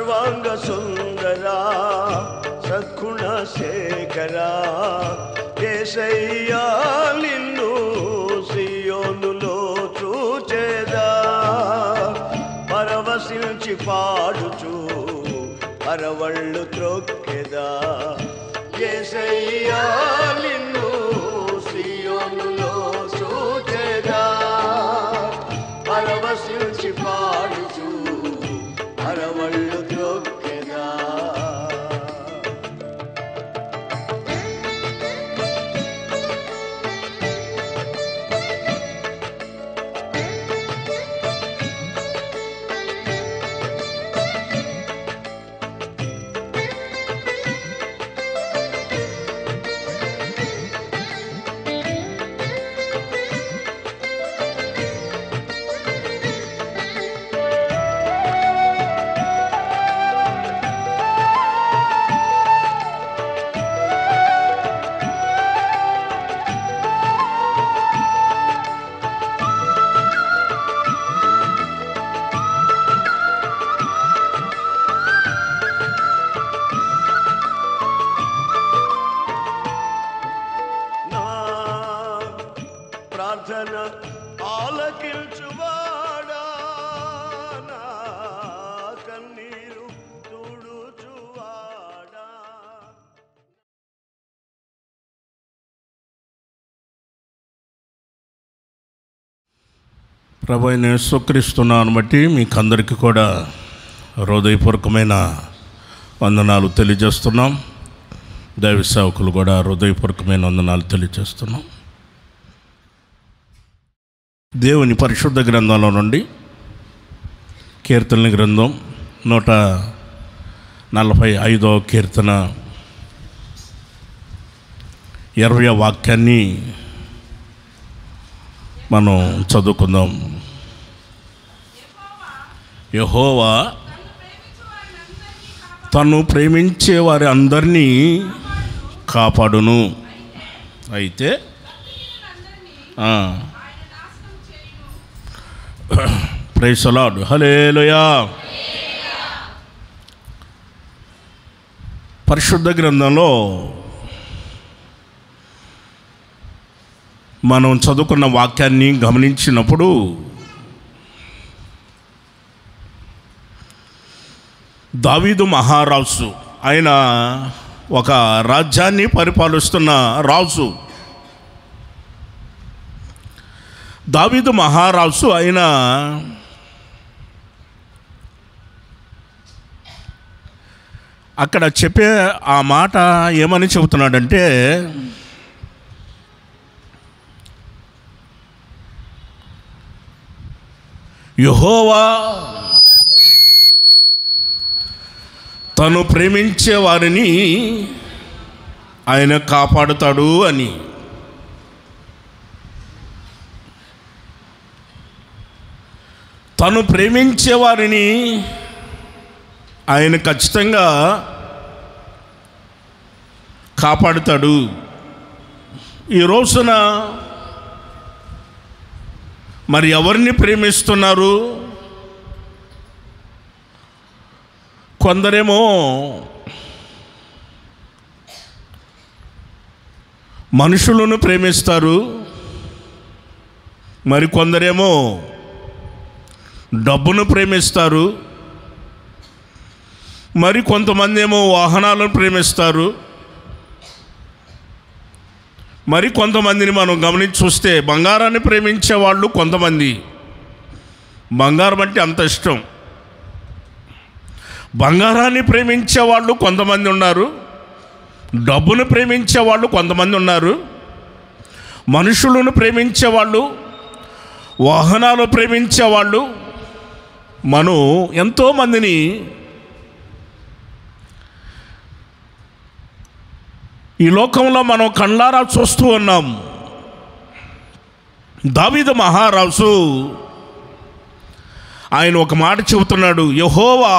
సర్వాంగ సుందరా సద్గుణ శేఖరా యేసయ్యా నిన్ను సియోనులో చూచేదా పరవశించి పాడుచు అరవళ్ళు త్రొక్కెదా యేసయ్యా నిన్ను సియోనులో చూచేదా పరవశించి పాడుచు అరవళ్ళు త్రొక్కెదా. ప్రార్థన ఆలకించువాడా నా కన్నీరు తుడుచువాడా. ప్రభు అయిన యేసుక్రీస్తు నామమును బట్టి మీకు అందరికీ కూడా హృదయపూర్వకమైన వందనాలు తెలియజేస్తున్నాం. దైవ సేవకులు కూడా హృదయపూర్వకమైన వందనాలు తెలియజేస్తున్నాం. దేవుని పరిశుద్ధ గ్రంథంలో నుండి కీర్తనల గ్రంథం 145వ కీర్తన 20వ వాక్యాన్ని మనం చదువుకుందాం. యెహోవా తను ప్రేమించే వారి అందరినీ కాపాడును. అయితే ప్రైజ్ ది లార్డ్. హల్లెలూయా. పరిశుద్ధ గ్రంథంలో మనం చదువుకున్న వాక్యాన్ని గమనించినప్పుడు దావీదు మహారాజు, ఆయన ఒక రాజ్యాన్ని పరిపాలిస్తున్న రాజు. దావీదు మహారాజు ఆయన అక్కడ చెప్పే ఆ మాట ఏమని చెబుతున్నాడంటే, యెహోవా తను ప్రేమించే వారిని ఆయన కాపాడుతాడు అని. తను ప్రేమించే వారిని ఆయన ఖచ్చితంగా కాపాడుతాడు. ఈ రోజున మరి ఎవరిని ప్రేమిస్తున్నారు? కొందరేమో మనుషులను ప్రేమిస్తారు, మరి కొందరేమో డబ్బును ప్రేమిస్తారు, మరి కొంతమంది ఏమో వాహనాలను ప్రేమిస్తారు, మరి కొంతమందిని మనం గమనించి చూస్తే బంగారాన్ని ప్రేమించే వాళ్ళు కొంతమంది. బంగారం అంటే అంత ఇష్టం. బంగారాన్ని ప్రేమించే వాళ్ళు కొంతమంది ఉన్నారు, డబ్బును ప్రేమించే వాళ్ళు కొంతమంది ఉన్నారు, మనుషులను ప్రేమించేవాళ్ళు, వాహనాలు ప్రేమించేవాళ్ళు, మనం ఎంతోమందిని ఈ లోకంలో మనం కళ్ళారా చూస్తూ ఉన్నాం. దావీదు మహారాజు ఆయన ఒక మాట చెబుతున్నాడు, యెహోవా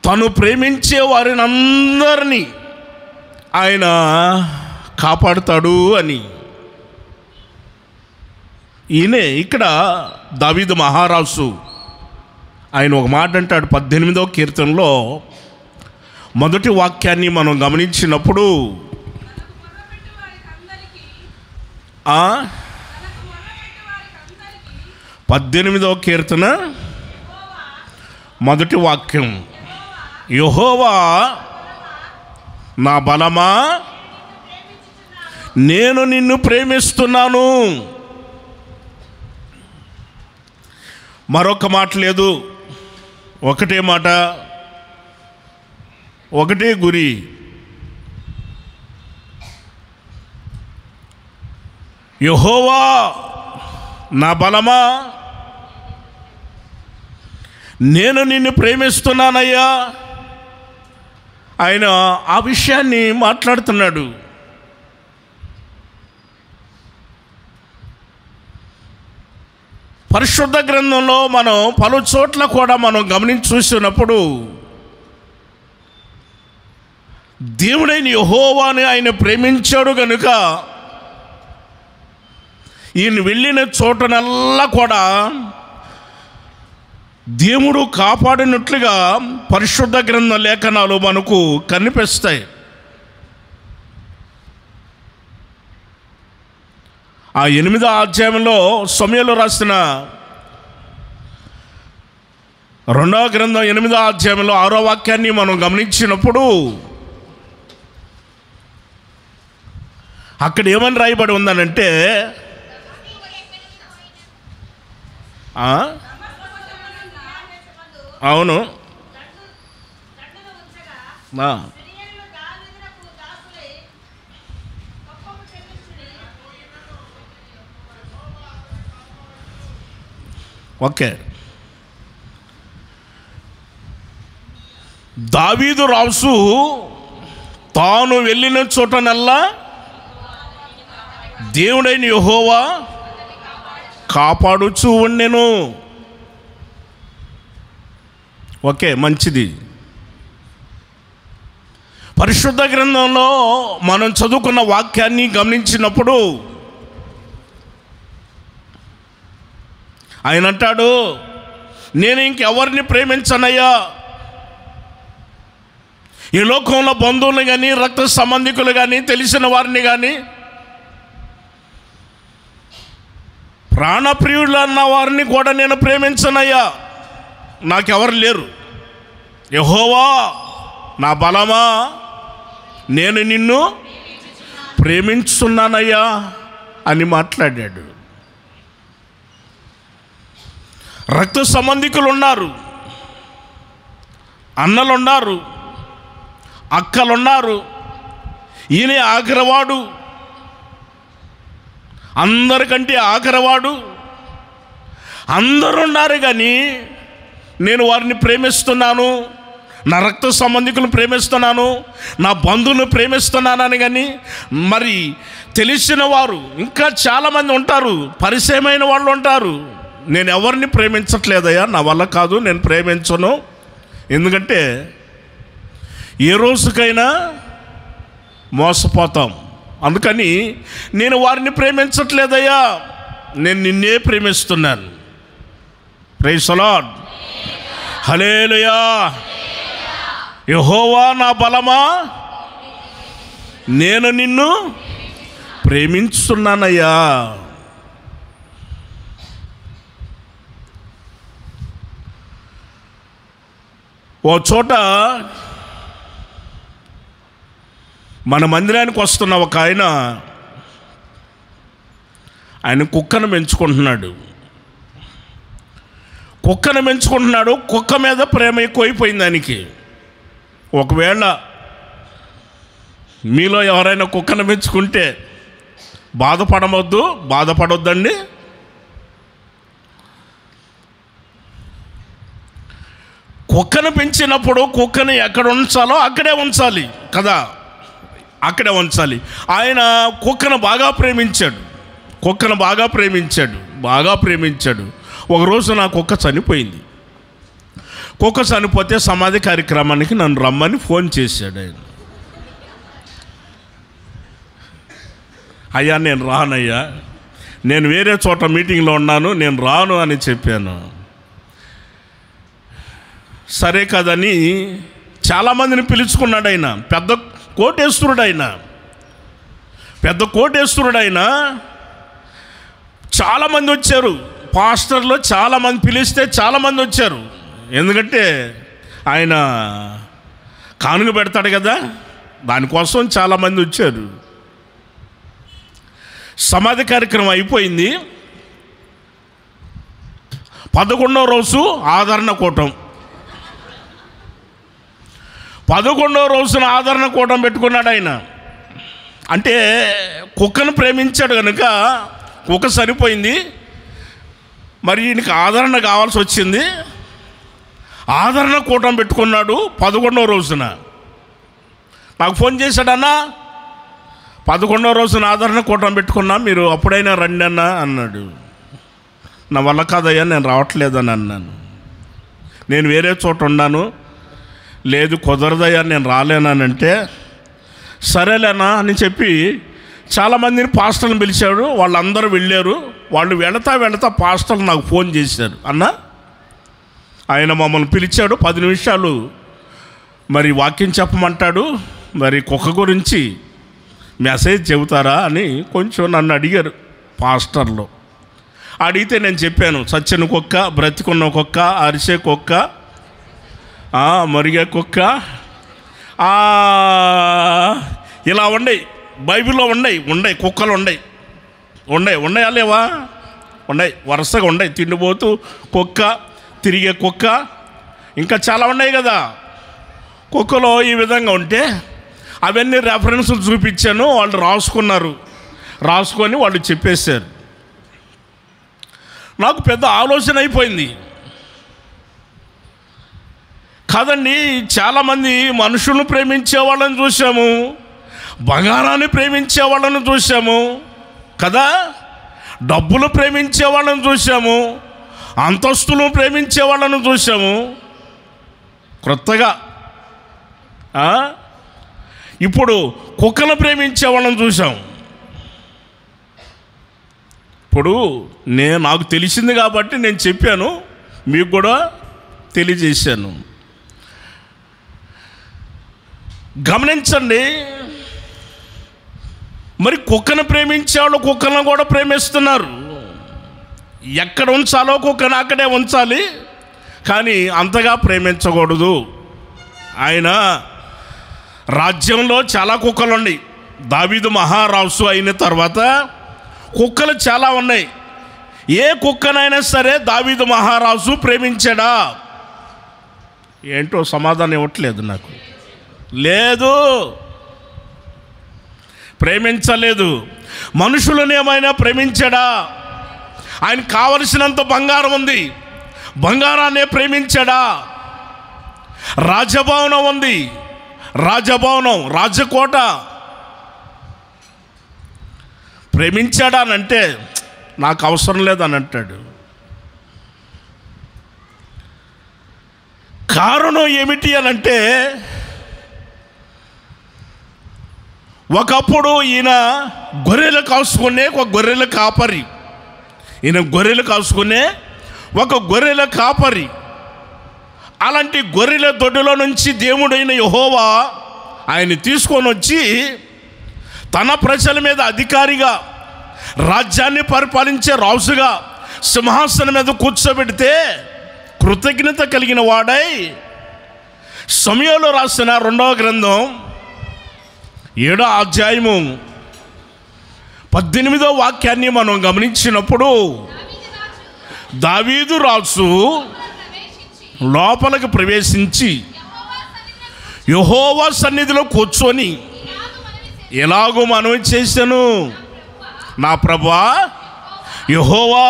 తను ప్రేమించే వారిని అందరినీ ఆయన కాపాడుతాడు అని. ఈయనే ఇక్కడ దావీదు మహారాజు ఆయన ఒక మాట అంటాడు 18వ కీర్తనలో మొదటి వాక్యాన్ని మనం గమనించినప్పుడు 18వ కీర్తన మొదటి వాక్యం, యెహోవా నా బలమా నేను నిన్ను ప్రేమిస్తున్నాను. మరొక మాట లేదు, ఒకటే మాట, ఒకటే గురి. యెహోవా నా బలమా నేను నిన్ను ప్రేమిస్తున్నానయ్యా. ఆయన ఆ విషయాన్ని మాట్లాడుతున్నాడు. పరిశుద్ధ గ్రంథంలో మనం పలు చోట్ల కూడా మనం గమనించి చూసినప్పుడు దేవుడైన యెహోవాని ఆయన ప్రేమించాడు కనుక ఈయన వెళ్ళిన చోటనల్లా కూడా దేవుడు కాపాడినట్లుగా పరిశుద్ధ గ్రంథ లేఖనాలు మనకు కనిపిస్తాయి. ఆ 8వ అధ్యాయంలో సమూయేలు రాసిన 2వ గ్రంథం 8వ అధ్యాయంలో 6వ వాక్యాన్ని మనం గమనించినప్పుడు అక్కడ ఏమని రాయబడి ఉందనంటే, అవును ఓకే. దావీదు రాజు తాను వెళ్ళిన చోటనల్లా దేవుడైన యెహోవా కాపాడుచూ ఉండెను. ఓకే, మంచిది. పరిశుద్ధ గ్రంథంలో మనం చదువుకున్న వాక్యాన్ని గమనించినప్పుడు ఆయన అంటాడు, నేను ఇంకెవరిని ప్రేమించనయ్యా. ఈ లోకంలో బంధువులు కానీ, రక్త సంబంధికులు కానీ, తెలిసిన వారిని కానీ, ప్రాణప్రియులు అన్న వారిని కూడా నేను ప్రేమించనయ్యా. నాకెవరు లేరు. యెహోవా నా బలమా నేను నిన్ను ప్రేమించున్నానయ్యా అని మాట్లాడాడు. రక్త సంబంధికులు ఉన్నారు, అన్నలున్నారు, అక్కలున్నారు, ఈయనే ఆఖరివాడు, అందరికంటే ఆఖరివాడు. అందరూ ఉన్నారు కానీ నేను వారిని ప్రేమిస్తున్నాను, నా రక్త సంబంధికులను ప్రేమిస్తున్నాను, నా బంధువులను ప్రేమిస్తున్నానని. కానీ మరి తెలిసిన వారు ఇంకా చాలామంది ఉంటారు, పరిచయమైన వాళ్ళు ఉంటారు. నేను ఎవరిని ప్రేమించట్లేదయ్యా, నా వల్ల కాదు, నేను ప్రేమించను. ఎందుకంటే ఏ రోజుకైనా మోసపోతాం. అందుకని నేను వారిని ప్రేమించట్లేదయ్యా, నేను నిన్నే ప్రేమిస్తున్నాను. ప్రైజ్ ది లార్డ్, హల్లెలూయా. యెహోవా నా బలమా నేను నిన్ను ప్రేమించున్నానయ్యా. ఓ చోట మన మందిరానికి వస్తున్న ఒక ఆయన కుక్కను పెంచుకుంటున్నాడు. కుక్క మీద ప్రేమ ఎక్కువైపోయింది ఆయనకి. ఒకవేళ మీలో ఎవరైనా కుక్కను పెంచుకుంటే బాధపడొద్దండి. కుక్కను పెంచినప్పుడు కుక్కని ఎక్కడ ఉంచాలో అక్కడే ఉంచాలి కదా, అక్కడే ఉంచాలి. ఆయన కుక్కను బాగా ప్రేమించాడు. ఒకరోజు నా కుక్క చనిపోయింది. కుక్క చనిపోతే సమాధి కార్యక్రమానికి నన్ను రమ్మని ఫోన్ చేశాడు ఆయన. అయ్యా నేను రానయ్యా, నేను వేరే చోట మీటింగ్లో ఉన్నాను, నేను రాను అని చెప్పాను. సరే కదని చాలామందిని పిలుచుకున్నాడు ఆయన. పెద్ద కోటేశ్వరుడు ఆయన. చాలామంది వచ్చారు, పాస్టర్లు చాలామంది పిలిస్తే చాలామంది వచ్చారు. ఎందుకంటే ఆయన కానుక పెడతాడు కదా, దానికోసం చాలామంది వచ్చారు. సమాధి కార్యక్రమం అయిపోయింది. 11వ రోజు ఆదరణ కూటం. 11వ రోజున ఆదరణ కూటం పెట్టుకున్నాడు ఆయన. అంటే కుక్కను ప్రేమించాడు కనుక కుక్క సరిపోయింది, మరి ఈయనకి ఆదరణ కావాల్సి వచ్చింది. ఆదరణ కూటం పెట్టుకున్నాడు 11వ రోజున. నాకు ఫోన్ చేశాడన్నా, 11వ రోజున ఆదరణ కూటం పెట్టుకున్నా, మీరు అప్పుడైనా రండి అన్నా అన్నాడు. నా వల్ల కాదయ్యా, నేను రావట్లేదని అన్నాను. నేను వేరే చోట ఉన్నాను. లేదు కుదరదయ్యా, నేను రాలేనంటే సరేలేనా అని చెప్పి చాలామందిని పాస్టర్ని పిలిచాడు. వాళ్ళందరూ వెళ్ళారు. వాళ్ళు వెళతా పాస్టర్లు నాకు ఫోన్ చేశారు. అన్న ఆయన మమ్మల్ని పిలిచాడు, 10 నిమిషాలు మరి వాక్యం చెప్పమంటాడు, మరి కుక్క గురించి మెసేజ్ చెబుతారా అని కొంచెం నన్ను అడిగారు పాస్టర్లు. అడిగితే నేను చెప్పాను, చచ్చిన కుక్క, బ్రతికున్న కుక్క, అరిసే కుక్క, మరిగే కుక్క, ఇలా ఉన్నాయి, బైబిల్లో ఉన్నాయి కుక్కలు ఉన్నాయా లేవా? ఉన్నాయి, వరుసగా ఉన్నాయి. తిండిపోతూ కుక్క, తిరిగే కుక్క, ఇంకా చాలా ఉన్నాయి కదా కుక్కలో. ఈ విధంగా ఉంటే అవన్నీ రెఫరెన్సులు చూపించాను. వాళ్ళు రాసుకొని వాళ్ళు చెప్పేశారు. నాకు పెద్ద ఆలోచన అయిపోయింది. కాదండి, చాలామంది మనుషులను ప్రేమించే వాళ్ళని చూసాము, బంగారాన్ని ప్రేమించే వాళ్ళని చూసాము కదా, డబ్బులు ప్రేమించే వాళ్ళని చూసాము, అంతస్తులు ప్రేమించే వాళ్ళని చూసాము. క్రొత్తగా ఇప్పుడు కుక్కను ప్రేమించే వాళ్ళని చూసాం. ఇప్పుడు నాకు తెలిసింది కాబట్టి నేను చెప్పాను, మీకు కూడా తెలియజేశాను. గమనించండి, మరి కుక్కను ప్రేమించేవాళ్ళు కుక్కలను కూడా ప్రేమిస్తున్నారు. ఎక్కడ ఉంచాలో కుక్కను అక్కడే ఉంచాలి, కానీ అంతగా ప్రేమించకూడదు. ఆయన రాజ్యంలో చాలా కుక్కలు ఉన్నాయి. దావీదు మహారాజు అయిన తర్వాత కుక్కలు చాలా ఉన్నాయి. ఏ కుక్కనైనా సరే దావీదు మహారాజు ప్రేమించాడా? ఏంటో సమాధానం ఇవ్వట్లేదు నాకు. లేదు, ప్రేమించలేదు. మనుషులను ఏమైనా ప్రేమించాడా? ఆయన కావలసినంత బంగారం ఉంది, బంగారాన్నే ప్రేమించాడా? రాజభవనం ఉంది, రాజకోట ప్రేమించాడా అని అంటే నాకు అవసరం లేదని అంటాడు. కారణం ఏమిటి అని అంటే, ఒకప్పుడు ఈయన గొర్రెలు కాసుకునే ఒక గొర్రెల కాపరి. ఒక గొర్రెల కాపరి. అలాంటి గొర్రెల దొడ్డిలో నుంచి దేవుడైన యెహోవా ఆయన తీసుకొని వచ్చి తన ప్రజల మీద అధికారిగా, రాజ్యాన్ని పరిపాలించే రాజుగా సింహాసనం మీద కూర్చోబెడితే కృతజ్ఞత కలిగిన వాడై సమూయేలు రాసిన 2వ గ్రంథం 7వ అధ్యాయము 18వ వాక్యాన్ని మనం గమనించినప్పుడు, దావీదు రాజు లోపలికి ప్రవేశించి యెహోవా సన్నిధిలో కూర్చొని ఎలాగో మనవి చేశాను, నా ప్రభువా యెహోవా,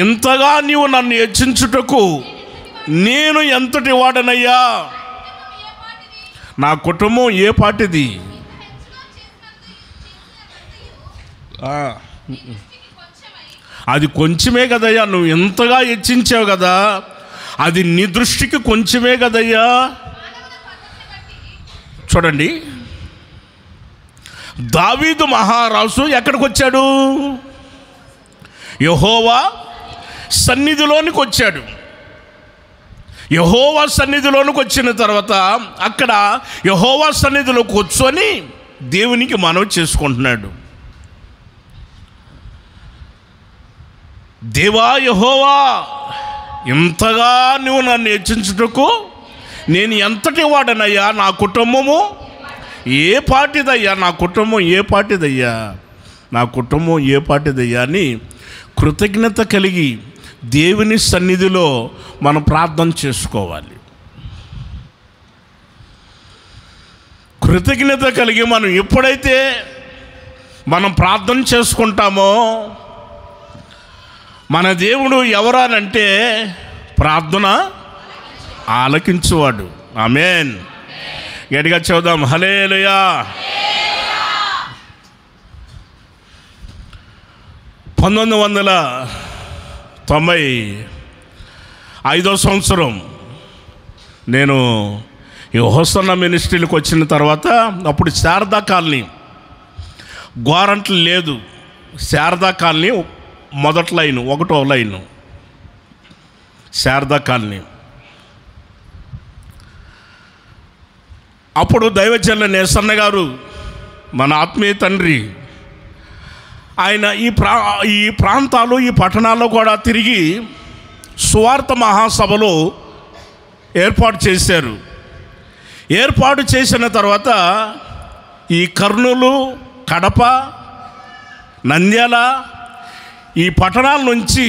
ఇంతగా నీవు నన్ను హెచ్చించుటకు నేను ఎంతటి వాడనయ్యా? నా కుటుంబం ఏ పాటిది? అది కొంచెమే కదయ్యా, నువ్వు ఎంతగా హెచ్చించావు కదా, అది నీ దృష్టికి కొంచెమే కదయ్యా. చూడండి, దావీదు మహారాజు ఎక్కడికి వచ్చాడు? యెహోవా సన్నిధిలోనికి వచ్చాడు. యెహోవా సన్నిధిలోనికి వచ్చిన తర్వాత అక్కడ యెహోవా సన్నిధిలో కూర్చొని దేవునికి మనవి చేసుకుంటున్నాడు. దేవా యెహోవా, ఇంతగా నువ్వు నన్ను హెచ్చించుటకు నేను ఎంతటి వాడనయ్యా, నా కుటుంబము ఏ పాటిదయ్యా, నా కుటుంబం ఏ పాటిదయ్యా, నా కుటుంబం ఏ పాటిదయ్యా అని కృతజ్ఞత కలిగి దేవుని సన్నిధిలో మనం ప్రార్థన చేసుకోవాలి. కృతజ్ఞత కలిగి మనం ఎప్పుడైతే మనం ప్రార్థన చేసుకుంటామో మన దేవుడు ఎవరనంటే ప్రార్థన ఆలకించువాడు. ఆమేన్. గట్టిగా చెబుదాం హల్లెలూయా. 1995 సంవత్సరం నేను ఈ హోసన్న మినిస్ట్రీలకు వచ్చిన తర్వాత అప్పుడు శారదా కాలనీ, గోరంట్లు లేదు, శారదా కాలనీ మొదటి లైను, 1వ లైను శారదా కాలనీ. అప్పుడు దైవజనులు నేసన్న గారు, మన ఆత్మీయ తండ్రి, ఆయన ఈ ప్రాంతాలు ఈ పట్టణాల్లో కూడా తిరిగి సువార్త మహాసభలు ఏర్పాటు చేశారు. ఏర్పాటు చేసిన తర్వాత ఈ కర్నూలు, కడప, నంద్యాల ఈ పట్టణాల నుంచి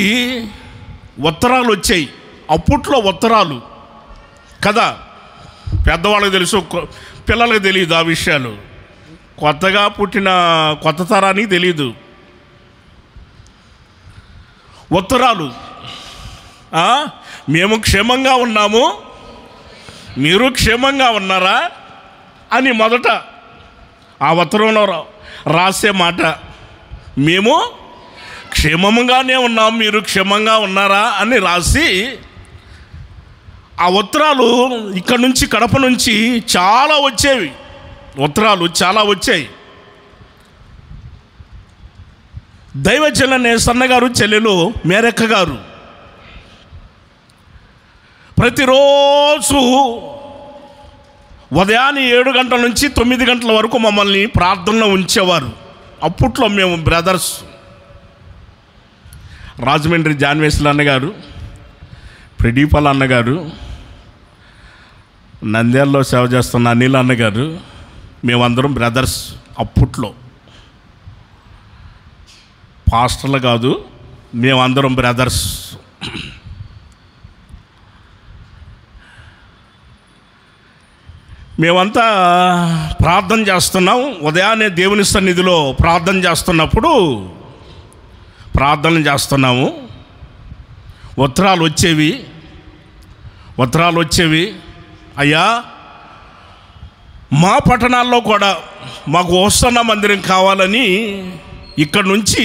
ఉత్తరాలు వచ్చాయి. అప్పట్లో ఉత్తరాలు కదా, పెద్దవాళ్ళకి తెలుసు, పిల్లలకు తెలియదు ఆ విషయాలు, కొత్తగా పుట్టిన కొత్త తరానికి తెలియదు. ఉత్తరాలు, మేము క్షేమంగా ఉన్నాము, మీరు క్షేమంగా ఉన్నారా అని మొదట ఆ ఉత్తరంలో రాసే మాట, మేము క్షేమంగానే ఉన్నాం, మీరు క్షేమంగా ఉన్నారా అని రాసి ఆ ఉత్తరాలు ఇక్కడ నుంచి కడప నుంచి చాలా వచ్చేవి, ఉత్తరాలు చాలా వచ్చాయి. దైవజనులు నేసన్న గారు చెల్లెలు మేరక్క గారు ప్రతిరోజు ఉదయాన్నే 7 గంటల నుంచి 9 గంటల వరకు మమ్మల్ని ప్రార్థనలో ఉంచేవారు. అప్పట్లో మేము బ్రదర్స్, రాజమండ్రి జాన్వేశ్వర అన్నగారు, ప్రదీపాల అన్నగారు, నంద్యాలలో సేవ చేస్తున్న అనిల్ అన్నగారు, మేమందరం బ్రదర్స్. అప్పట్లో పాస్టర్లు కాదు, మేమందరం బ్రదర్స్. మేమంతా ప్రార్థన చేస్తున్నాం. ఉదయాన్నే దేవుని సన్నిధిలో ప్రార్థన చేస్తున్నప్పుడు ప్రార్థన చేస్తున్నాము. ఉత్తరాలు వచ్చేవి, అయ్యా మా పట్టణాల్లో కూడా మాకు హోసన్న మందిరం కావాలని ఇక్కడ నుంచి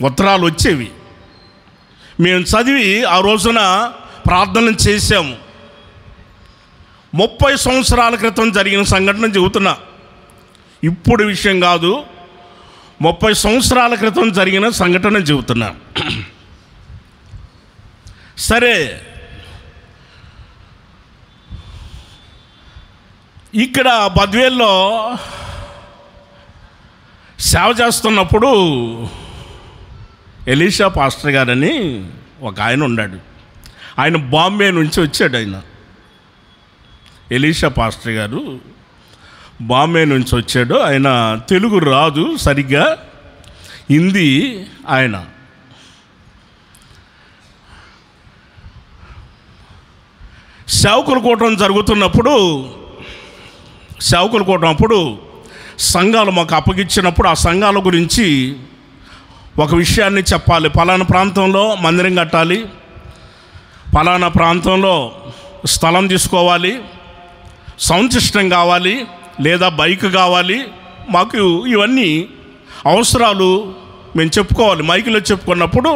ఉత్తరాలు వచ్చేవి. మేము చదివి ఆ రోజున ప్రార్థన చేశాము. 30 సంవత్సరాల క్రితం జరిగిన సంఘటన చెబుతున్నా, ఇప్పుడు విషయం కాదు, 30 సంవత్సరాల క్రితం జరిగిన సంఘటన చెబుతున్నా. సరే, ఇక్కడ బద్వేల్లో సేవ చేస్తున్నప్పుడు ఎలీషా పాస్టర్ గారని ఒక ఆయన ఉన్నాడు. ఆయన బాంబే నుంచి వచ్చాడు. ఆయన ఎలీషా పాస్టర్ గారు బాంబే నుంచి వచ్చాడు. ఆయన తెలుగు రాదు సరిగ్గా, హిందీ. ఆయన సేవకుల కూటం జరుగుతున్నప్పుడు, సేవకుల కూటం అప్పుడు సంఘాలు మాకు అప్పగించినప్పుడు ఆ సంఘాల గురించి ఒక విషయాన్ని చెప్పాలి. పలానా ప్రాంతంలో మందిరం కట్టాలి, పలానా ప్రాంతంలో స్థలం తీసుకోవాలి, సౌండ్ సిస్టమ్ కావాలి, లేదా బైక్ కావాలి, మాకు ఇవన్నీ అవసరాలు మేము చెప్పుకోవాలి. మైకులో చెప్పుకున్నప్పుడు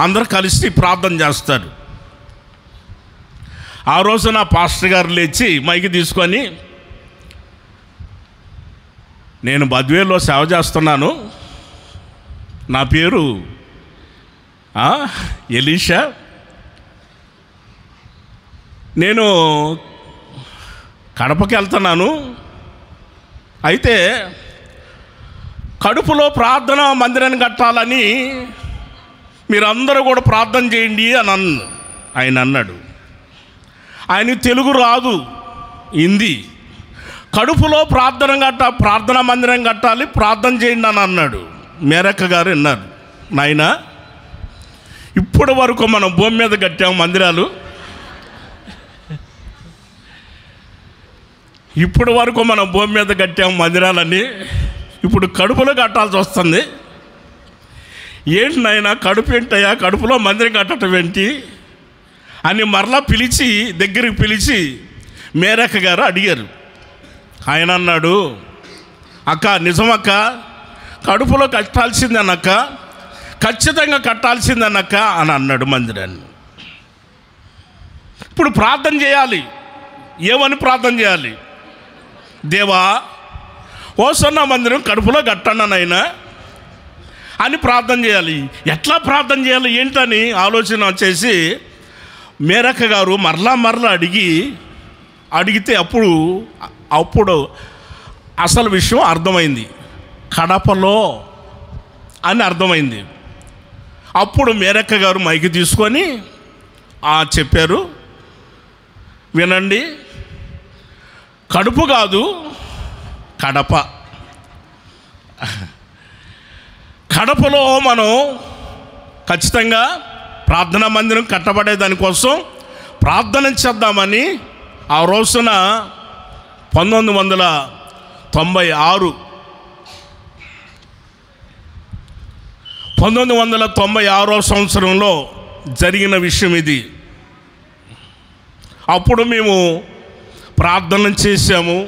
అందరూ కలిసి ప్రార్థన చేస్తారు. ఆ రోజున పాస్టర్ గారు లేచి మైక్ తీసుకొని, నేను బద్వేలో సేవ చేస్తున్నాను, నా పేరు ఎలీషా, నేను కడపకి వెళ్తున్నాను. అయితే కడుపులో ప్రార్థన మందిరాన్ని కట్టాలని మీరందరూ కూడా ప్రార్థన చేయండి అని ఆయన అన్నాడు. ఆయన తెలుగు రాదు, హిందీ. కడుపులో ప్రార్థనా మందిరం కట్టాలి, ప్రార్థన చేయండి అని అన్నాడు. మేరక్క గారు విన్నారు. నాయనా, ఇప్పటి వరకు మనం భూమి మీద కట్టాము మందిరాలు, ఇప్పటి వరకు మనం భూమి మీద కట్టాము మందిరాలని, ఇప్పుడు కడుపులో కట్టాల్సి వస్తుంది. ఏంటి నాయనా, కడుపు ఏంటయ్యా, కడుపులో మందిరం కట్టడం ఏంటి అని మరలా పిలిచి, దగ్గరికి పిలిచి మేరక్క గారు అడిగారు. ఆయన అన్నాడు, అక్క నిజమక్క, కడుపులో కట్టాల్సిందనక్క, ఖచ్చితంగా కట్టాల్సిందనక్క అని అన్నాడు మందిరాన్ని. ఇప్పుడు ప్రార్థన చేయాలి. ఏమని ప్రార్థన చేయాలి? దేవా, హోసన్నా మందిరం కడుపులో కట్టన్నానైనా అని ప్రార్థన చేయాలి. ఎట్లా ప్రార్థన చేయాలి ఏంటని ఆలోచన చేసి మేరక్క గారు మరలా అడిగితే అప్పుడు అసలు విషయం అర్థమైంది. కడపలో అని అర్థమైంది. అప్పుడు మేరక్క గారు మైకి తీసుకొని చెప్పారు, వినండి, కడుపు కాదు కడప. కడపలో మనం ఖచ్చితంగా ప్రార్థనా మందిరం కట్టబడే దానికోసం ప్రార్థన చేద్దామని ఆ రోజున 1996 సంవత్సరంలో జరిగిన విషయం ఇది. అప్పుడు మేము ప్రార్థన చేశాము.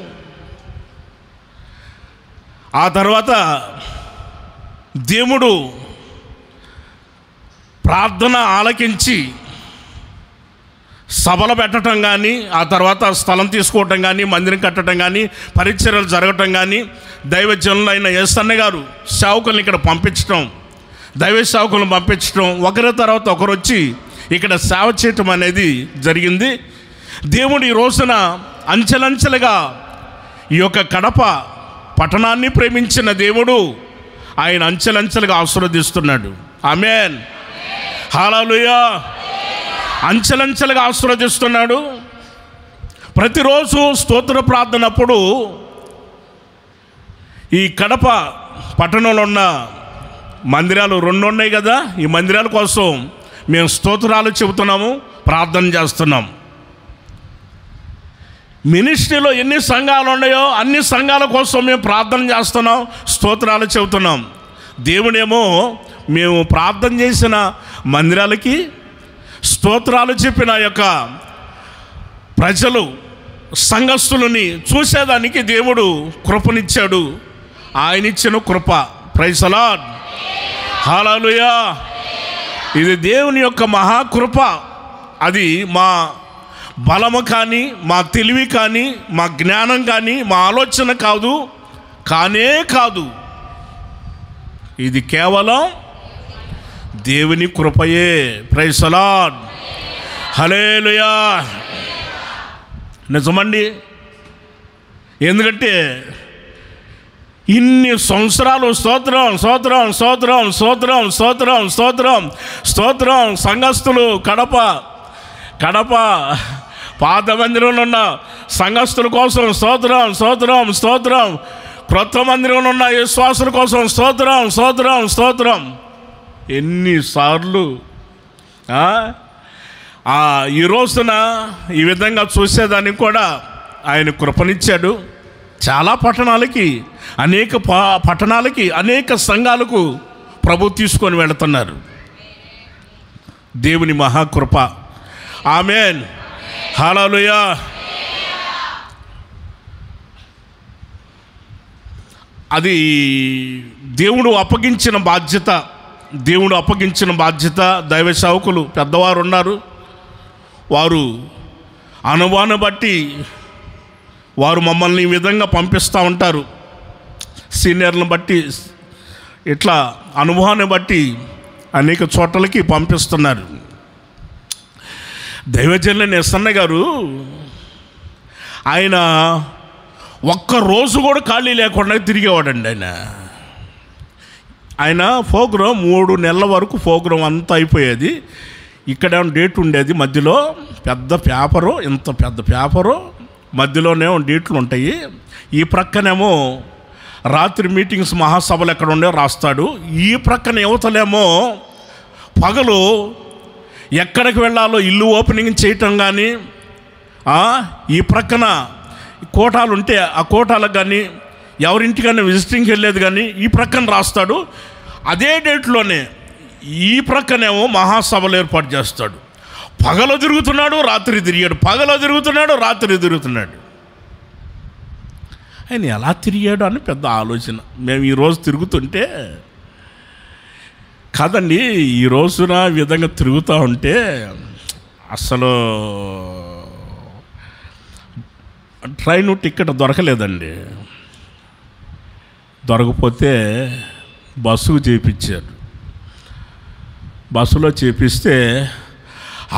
ఆ తర్వాత దేవుడు ప్రార్థన ఆలకించి సభలు పెట్టడం కానీ, ఆ తర్వాత స్థలం తీసుకోవటం కానీ, మందిరం కట్టడం కానీ, పరిచర్యలు జరగటం కానీ, దైవజనులైన యేసన్న గారు సేవకులను ఇక్కడ పంపించడం, దైవ సేవకులను పంపించడం, ఒకరి తర్వాత ఒకరు వచ్చి ఇక్కడ సేవ చేయటం అనేది జరిగింది. దేవుడు ఈ రోజున అంచెలంచెలుగా ఈ యొక్క కడప పట్టణాన్ని ప్రేమించిన దేవుడు ఆయన అంచెలంచెలుగా ఆశీర్వదిస్తున్నాడు. ఆమేన్, హల్లెలూయా. అంచెలంచెలుగా ఆశీర్వదిస్తున్నాడు. ప్రతిరోజు స్తోత్ర ప్రార్థనప్పుడు ఈ కడప పట్టణంలో ఉన్న మందిరాలు 2 ఉన్నాయి కదా, ఈ మందిరాల కోసం మేము స్తోత్రాలు చెబుతున్నాము, ప్రార్థన చేస్తున్నాం. మినిస్ట్రీలో ఎన్ని సంఘాలు ఉన్నాయో అన్ని సంఘాల కోసం మేము ప్రార్థన చేస్తున్నాం, స్తోత్రాలు చెబుతున్నాం. దేవుడేమో మేము ప్రార్థన చేసిన మందిరాలకి స్తోత్రాలు చెప్పిన యొక్క ప్రజలు సంఘస్థులని చూసేదానికి దేవుడు కృపనిచ్చాడు. ఆయన ఇచ్చిన కృప. ప్రైజ్ ది లార్డ్, హల్లెలూయా. ఇది దేవుని యొక్క మహాకృప. అది మా బలము కానీ, మా తెలివి కానీ, మా జ్ఞానం కానీ, మా ఆలోచన కాదు, కాదు. ఇది కేవలం దేవుని కృపయే. ప్రైజ్ ది లార్డ్, హల్లెలూయా. నిజమండి. ఎందుకంటే ఇన్ని సంవత్సరాలు స్తోత్రం స్తోత్రం స్తోత్రం స్తోత్రం స్తోత్రం స్తోత్రం స్తోత్రం సంఘస్థులు కడప పాత మందిరంలో ఉన్న సంఘస్థుల కోసం స్తోత్రం స్తోత్రం స్తోత్రం, క్రొత్త మందిరంలో ఉన్న విశ్వాసుల కోసం స్తోత్రం స్తోత్రం స్తోత్రం. ఎన్నిసార్లు ఈ రోజున ఈ విధంగా చూసేదానికి కూడా ఆయన కృపనిచ్చాడు. చాలా పట్టణాలకి, అనేక సంఘాలకు ప్రభు తీసుకొని వెళుతున్నారు. దేవుని మహాకృప. ఆమేన్, హల్లెలూయా. అది దేవుడు అప్పగించిన బాధ్యత. దైవ సేవకులు పెద్దవారు ఉన్నారు. వారు అనుభవాన్ని బట్టి వారు మమ్మల్ని ఈ విధంగా పంపిస్తూ ఉంటారు. సీనియర్లను బట్టి, ఇట్లా అనుభవాన్ని బట్టి అనేక చోట్లకి పంపిస్తున్నారు. దైవజనులైన ఎస్సన్న గారు ఆయన ఒక్కరోజు కూడా ఖాళీ లేకుండా తిరిగేవాడండి. ఆయన ప్రోగ్రాం 3 నెలల వరకు ప్రోగ్రాం అంతా అయిపోయేది. ఇక్కడ డేట్ ఉండేది మధ్యలో, పెద్ద పేపరు, ఇంత పెద్ద పేపరు, మధ్యలోనేమో డేట్లు ఉంటాయి. ఈ ప్రక్కనేమో రాత్రి మీటింగ్స్ మహాసభలు ఎక్కడ ఉండే రాస్తాడు. ఈ ప్రక్కన యువతలేమో పగలు ఎక్కడికి వెళ్ళాలో ఇల్లు ఓపెనింగ్ చేయటం కానీ, ఈ ప్రక్కన కోటాలు ఉంటే ఆ కోటాలకు కానీ ఎవరింటికైనా విజిటింగ్కి వెళ్ళేది కానీ ఈ ప్రక్కన రాస్తాడు. అదే డేట్లోనే ఈ ప్రక్కనేమో మహాసభలు ఏర్పాటు చేస్తాడు. పగలు తిరుగుతున్నాడు, రాత్రి తిరిగాడు, పగలు తిరుగుతున్నాడు, రాత్రి తిరుగుతున్నాడు. ఆయన ఎలా తిరిగాడు అని పెద్ద ఆలోచన. మేము ఈరోజు తిరుగుతుంటే కాదండి, ఈ రోజున ఈ విధంగా తిరుగుతూ ఉంటే అసలు ట్రైన్ టికెట్ దొరకలేదండి. దొరకపోతే బస్సుకు చేయించారు. బస్సులో చేపిస్తే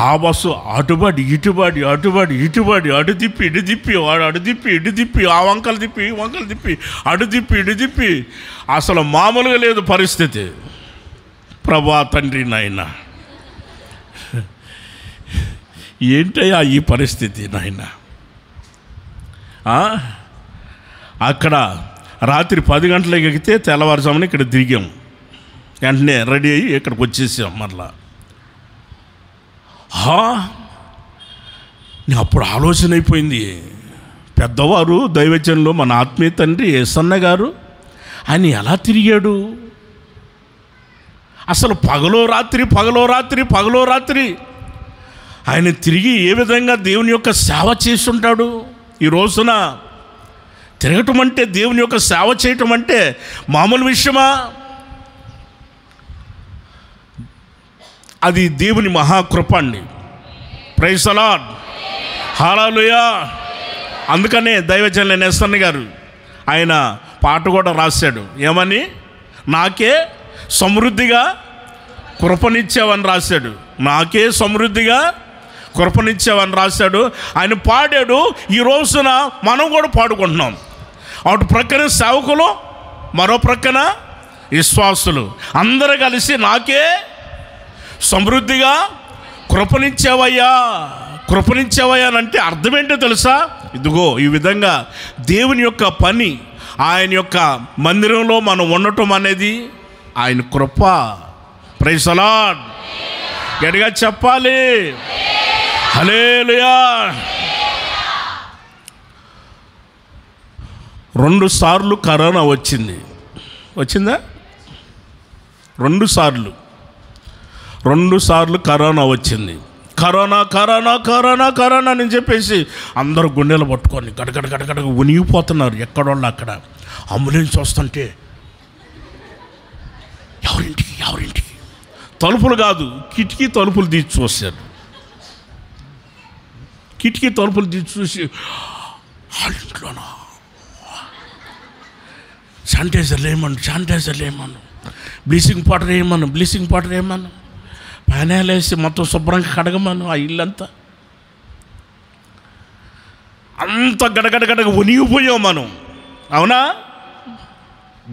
ఆ బస్సు అటుబడి ఇటుబడి అటుబడి ఇటుబడి అటు తిప్పి ఇటు తిప్పి వాడు అటు తిప్పి ఇటు తిప్పి ఆ వంకలు తిప్పి ఈ వంకలు తిప్పి అటు తిప్పి ఇటు తిప్పి అసలు మామూలుగా లేదు పరిస్థితి. ప్రభా తండ్రి నాయన, ఏంటయ్యా ఈ పరిస్థితి నాయన? అక్కడ రాత్రి 10 గంటలకు ఎక్కితే తెల్లవారుజామున ఇక్కడ దిగాం. వెంటనే రెడీ అయ్యి ఇక్కడికి వచ్చేసాం మరలా. నేను అప్పుడు ఆలోచన అయిపోయింది. పెద్దవారు దైవజనులు మన ఆత్మీయ తండ్రి ఎస్సన్న గారు ఆయన ఎలా తిరిగాడు? అసలు పగలో రాత్రి పగలో రాత్రి పగలో రాత్రి ఆయన తిరిగి ఏ విధంగా దేవుని యొక్క సేవ చేస్తుంటాడు? ఈ రోజున తిరగటం అంటే, దేవుని యొక్క సేవ చేయటం అంటే మామూలు విషయమా? అది దేవుని మహాకృప అండి. ప్రైజ్ ది లార్డ్, హల్లెలూయా. అందుకనే దైవజనులైన ఎస్సన్న గారు ఆయన పాట కూడా రాశాడు. ఏమని? నాకే సమృద్ధిగా కృపనిచ్చావని రాశాడు. నాకే సమృద్ధిగా కృపనిచ్చావని రాశాడు. ఆయన పాడాడు. ఈ రోజున మనం కూడా పాడుకుంటున్నాం. అటు ప్రక్కన సేవకులు, మరో ప్రక్కన విశ్వాసులు అందరూ కలిసి నాకే సమృద్ధిగా కృపనిచ్చావయ్యా, కృపనిచ్చావయ్యా అని అంటే అర్థం ఏంటో తెలుసా? ఇదిగో ఈ విధంగా దేవుని యొక్క పని, ఆయన యొక్క మందిరంలో మనం ఉండటం అనేది ఆయన కృప. ప్రైజ్ ది లార్డ్, గట్టిగా చెప్పాలి హల్లెలూయా. 2 సార్లు కరోనా వచ్చిందా? 2 సార్లు కరోనా వచ్చింది. కరోనా కరోనా కరోనా కరోనా అని చెప్పేసి అందరూ గుండెలు పట్టుకొని గడగడ గడగడ ఉనిగిపోతున్నారు. ఎక్కడోళ్ళు అక్కడ అంబులెన్స్ వస్తుంటే ఎవరింటికి తలుపులు కాదు, కిటికీ తలుపులు తీసి చూశారు. కిటికీ తలుపులు తీసి చూసి ఇంట్లోనా శానిటైజర్ లేమను, బ్లీచింగ్ పౌడర్ వేయమను, ప్యానాలు వేసి మొత్తం శుభ్రంగా కడగమను ఆ ఇల్లంతా. అంత గడగడ వణిగిపోయాం మనం. అవునా?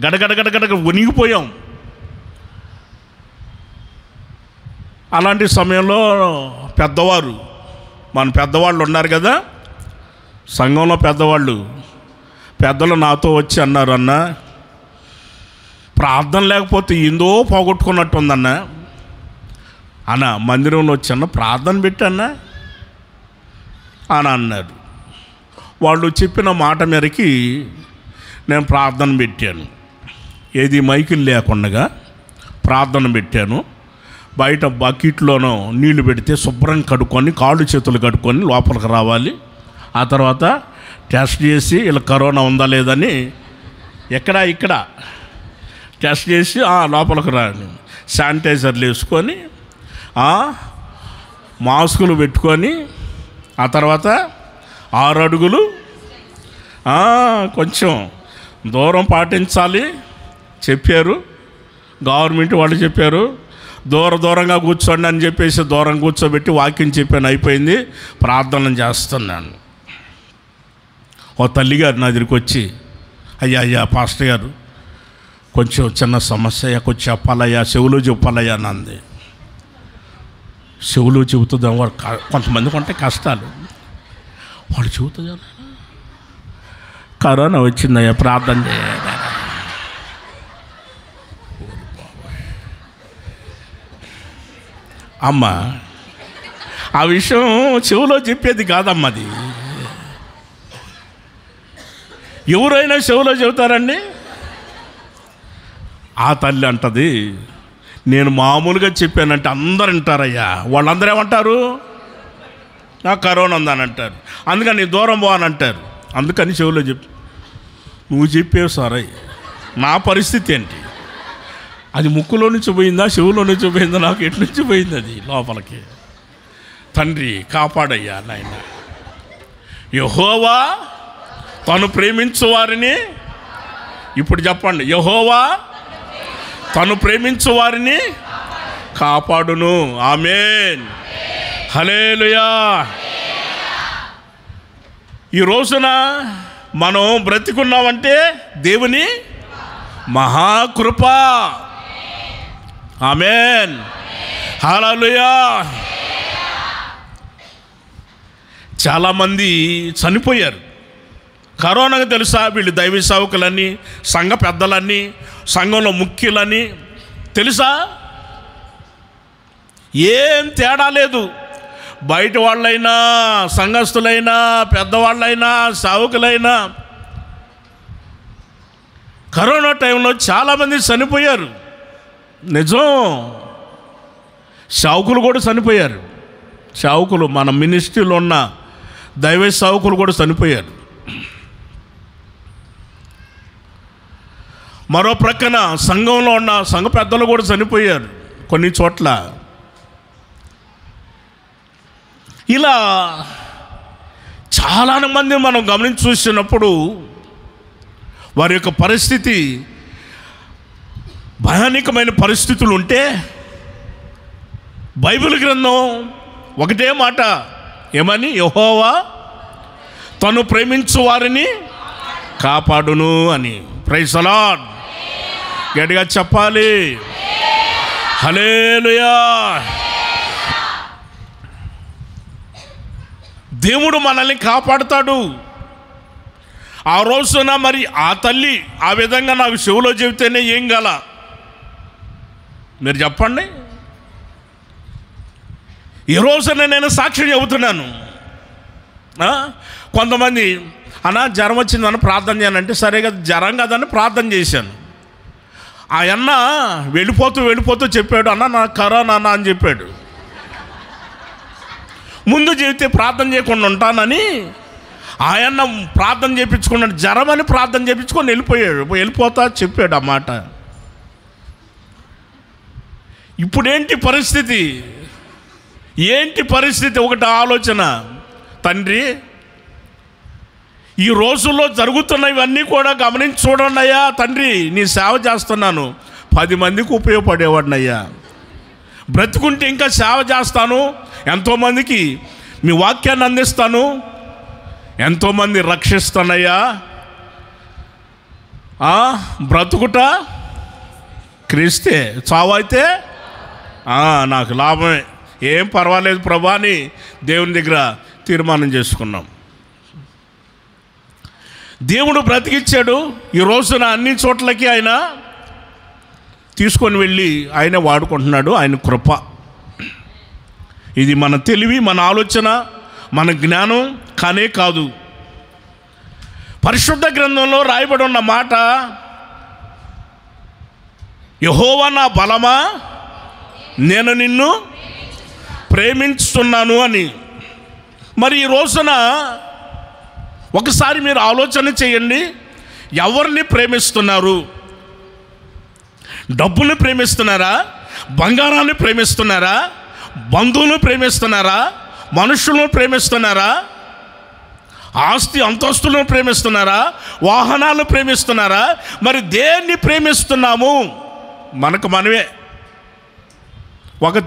గడగడ వణిగిపోయాం. అలాంటి సమయంలో మన పెద్దవాళ్ళు ఉన్నారు కదా, సంఘంలో పెద్దలు నాతో వచ్చి అన్నారు, అన్న ప్రార్థన లేకపోతే ఏందో పోగొట్టుకున్నట్టు ఉందన్న. మందిరంలో వచ్చి ప్రార్థన పెట్టన్నా అని అన్నారు. వాళ్ళు చెప్పిన మాట మేరకి నేను ప్రార్థన పెట్టాను. ఏది మైకులు లేకుండా ప్రార్థన పెట్టాను. బయట బకెట్లోనూ నీళ్లు పెడితే శుభ్రం కడుక్కొని కాళ్ళు చేతులు కడుక్కొని లోపలికి రావాలి. ఆ తర్వాత టెస్ట్ చేసి ఇలా కరోనా ఉందా లేదని ఇక్కడ టెస్ట్ చేసి లోపలికి రాని శానిటైజర్లు వేసుకొని మాస్కులు పెట్టుకొని ఆ తర్వాత 6 అడుగులు కొంచెం దూరం పాటించాలి చెప్పారు. గవర్నమెంట్ వాళ్ళు చెప్పారు. దూరంగా కూర్చోండి అని చెప్పేసి దూరం కూర్చోబెట్టి వాక్యం చెప్పాను, అయిపోయింది. ప్రార్థనలు చేస్తున్నాను. ఓ తల్లిగారు నా దగ్గరికి వచ్చి, అయ్యా పాస్టర్ గారు, కొంచెం చిన్న సమస్య, కొంచెం చెప్పాలయ్యా, చెవులో చెప్పాలయ్యా నంది. చెవులో చెబుతుంది వాడు, కొంతమందికి ఉంటాయి కష్టాలు. వాడు చెబుతుంది, కరోనా వచ్చిందయ్యా ప్రార్థన చేయాలి. అమ్మ, ఆ విషయం చెవులో చెప్పేది కాదమ్మది. ఎవరైనా చెవులో చెబుతారండి? ఆ తల్లి అంటది, నేను మామూలుగా చెప్పానంటే అందరు వింటారయ్యా. వాళ్ళందరూ ఏమంటారు? నాకు కరోనా ఉందని అంటారు, అందుకని నీ దూరం పోవని అంటారు. అందుకని చెవులో చెప్పు. నువ్వు చెప్పేవు సార్, నా పరిస్థితి ఏంటి? అది ముక్కులో నుంచి పోయిందా, చెవులో నుంచి పోయిందా, నాకు ఎటు నుంచి పోయింది అది లోపలికి. తండ్రి కాపాడయ్యా నాయన. యెహోవా తను ప్రేమించు వారిని, ఇప్పుడు చెప్పండి, యెహోవా తను ప్రేమించు వారిని కాపాడును. ఆమేన్, హల్లెలూయా. ఈ రోజున మనం బ్రతికున్నామంటే దేవుని మహాకృప. ఆమేన్, హల్లెలూయా. చాలామంది చనిపోయారు కరోనాకు. తెలుసా? వీళ్ళు దైవ సేవకులని, సంఘ పెద్దలని, సంఘంలో ముఖ్యులని తెలుసా? ఏం తేడా లేదు. బయట వాళ్ళైనా, సంఘస్థులైనా, పెద్దవాళ్ళైనా, సేవకులైనా కరోనా టైంలో చాలామంది చనిపోయారు. నిజం. సేవకులు కూడా చనిపోయారు. సేవకులు, మన మినిస్ట్రీలో ఉన్న దైవ సేవకులు కూడా చనిపోయారు. మరో ప్రక్కన సంఘంలో ఉన్న సంఘ పెద్దలు కూడా చనిపోయారు కొన్ని చోట్ల. ఇలా చాలా మంది మనం గమనించి చూసినప్పుడు వారి యొక్క పరిస్థితి, భయానకమైన పరిస్థితులు ఉంటే బైబిల్ గ్రంథం ఒకటే మాట, ఏమని? యెహోవా తను ప్రేమించు వారిని కాపాడును అని. Praise the lord. గట్టిగా చెప్పాలి, హల్లెలూయా. దేవుడు మనల్ని కాపాడుతాడు. ఆ రోజున మరి ఆ తల్లి ఆ విధంగా నాకు చెవులో చెబితేనే ఏం గల, మీరు చెప్పండి. ఈ రోజున నేను సాక్ష్యం చెబుతున్నాను. కొంతమంది అన్న జ్వరం వచ్చిందని ప్రార్థన చేయాలంటే, సరే కదా జ్వరం కదని ప్రార్థన చేశాను. ఆ అన్న వెళ్ళిపోతూ చెప్పాడు, అన్న నాకు కరోనా అన్న అని చెప్పాడు. ముందు చెబితే ప్రార్థన చేయకుండా ఉంటానని ఆయన ప్రార్థన చేయించుకున్నాడు. జ్వరం అని ప్రార్థన చేయించుకొని వెళ్ళిపోతా చెప్పాడు ఆ మాట. ఇప్పుడేంటి పరిస్థితి? ఏంటి పరిస్థితి? ఒకటి ఆలోచన, తండ్రి ఈ రోజుల్లో జరుగుతున్నవన్నీ కూడా గమనించి చూడండి అయ్యా. తండ్రి నీ సేవ చేస్తున్నాను, 10 మందికి ఉపయోగపడేవాడినయ్యా. బ్రతుకుంటే ఇంకా సేవ చేస్తాను, ఎంతోమందికి మీ వాక్యాన్ని అందిస్తాను, ఎంతోమంది రక్షిస్తానయ్యా. బ్రతుకుట క్రీస్తే, చావైతే నాకు లాభమే, ఏం పర్వాలేదు ప్రభా అని దేవుని దగ్గర తీర్మానం చేసుకున్నాం. దేవుడు బ్రతికిచ్చాడు. ఈ రోజున అన్ని చోట్లకి ఆయన తీసుకొని వెళ్ళి ఆయన వాడుకుంటున్నాడు. ఆయన కృప. ఇది మన తెలివి, మన ఆలోచన, మన జ్ఞానం కానే కాదు. పరిశుద్ధ గ్రంథంలో రాయబడి ఉన్న మాట, యెహోవా నా బలమా, నేను నిన్ను ప్రేమించుతున్నాను అని. మరి ఈ రోజున ఒకసారి మీరు ఆలోచన చేయండి, ఎవరిని ప్రేమిస్తున్నారు? డబ్బుని ప్రేమిస్తున్నారా? బంగారాన్ని ప్రేమిస్తున్నారా? బంధువులను ప్రేమిస్తున్నారా? మనుషులను ప్రేమిస్తున్నారా? ఆస్తి అంతస్తులను ప్రేమిస్తున్నారా? వాహనాలను ప్రేమిస్తున్నారా? మరి దేన్ని ప్రేమిస్తున్నాము? మనకు మనమే. ఒక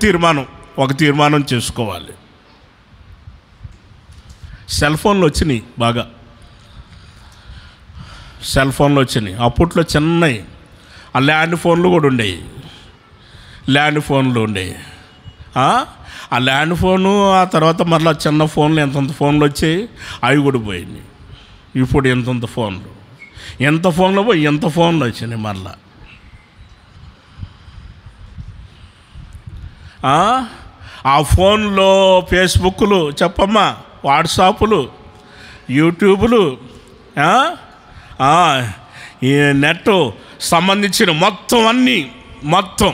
తీర్మానం చేసుకోవాలి. సెల్ ఫోన్లు వచ్చినాయి, బాగా సెల్ ఫోన్లు వచ్చినాయి. అప్పట్లో చిన్నవి ఆ ల్యాండ్ ఫోన్లు కూడా ఉండేవి. ఆ ల్యాండ్ ఫోను, ఆ తర్వాత మళ్ళీ చిన్న ఫోన్లు, ఎంతంత ఫోన్లు వచ్చాయి, అవి కూడా పోయినాయి. ఇప్పుడు ఎంత ఫోన్లు పోయి ఎంత ఫోన్లు వచ్చినాయి మళ్ళా. ఆ ఫోన్లో ఫేస్బుక్లు చెప్పమ్మా, వాట్సాప్లు, యూట్యూబ్లు, ఈ నెట్ సంబంధించిన మొత్తం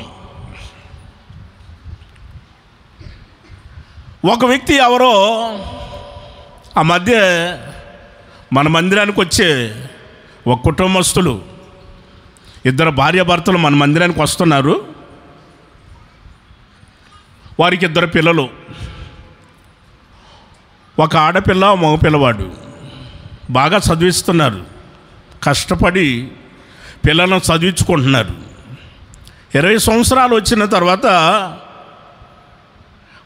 ఒక వ్యక్తి ఎవరో ఆ మధ్య మన మందిరానికి వచ్చే ఒక కుటుంబస్తులు, 2 భార్యాభర్తలు మన మందిరానికి వస్తున్నారు. వారికి 2 పిల్లలు, ఒక ఆడపిల్ల, మగ పిల్లవాడు. బాగా చదివిస్తున్నారు, కష్టపడి పిల్లలను చదివించుకుంటున్నారు. 20 సంవత్సరాలు వచ్చిన తర్వాత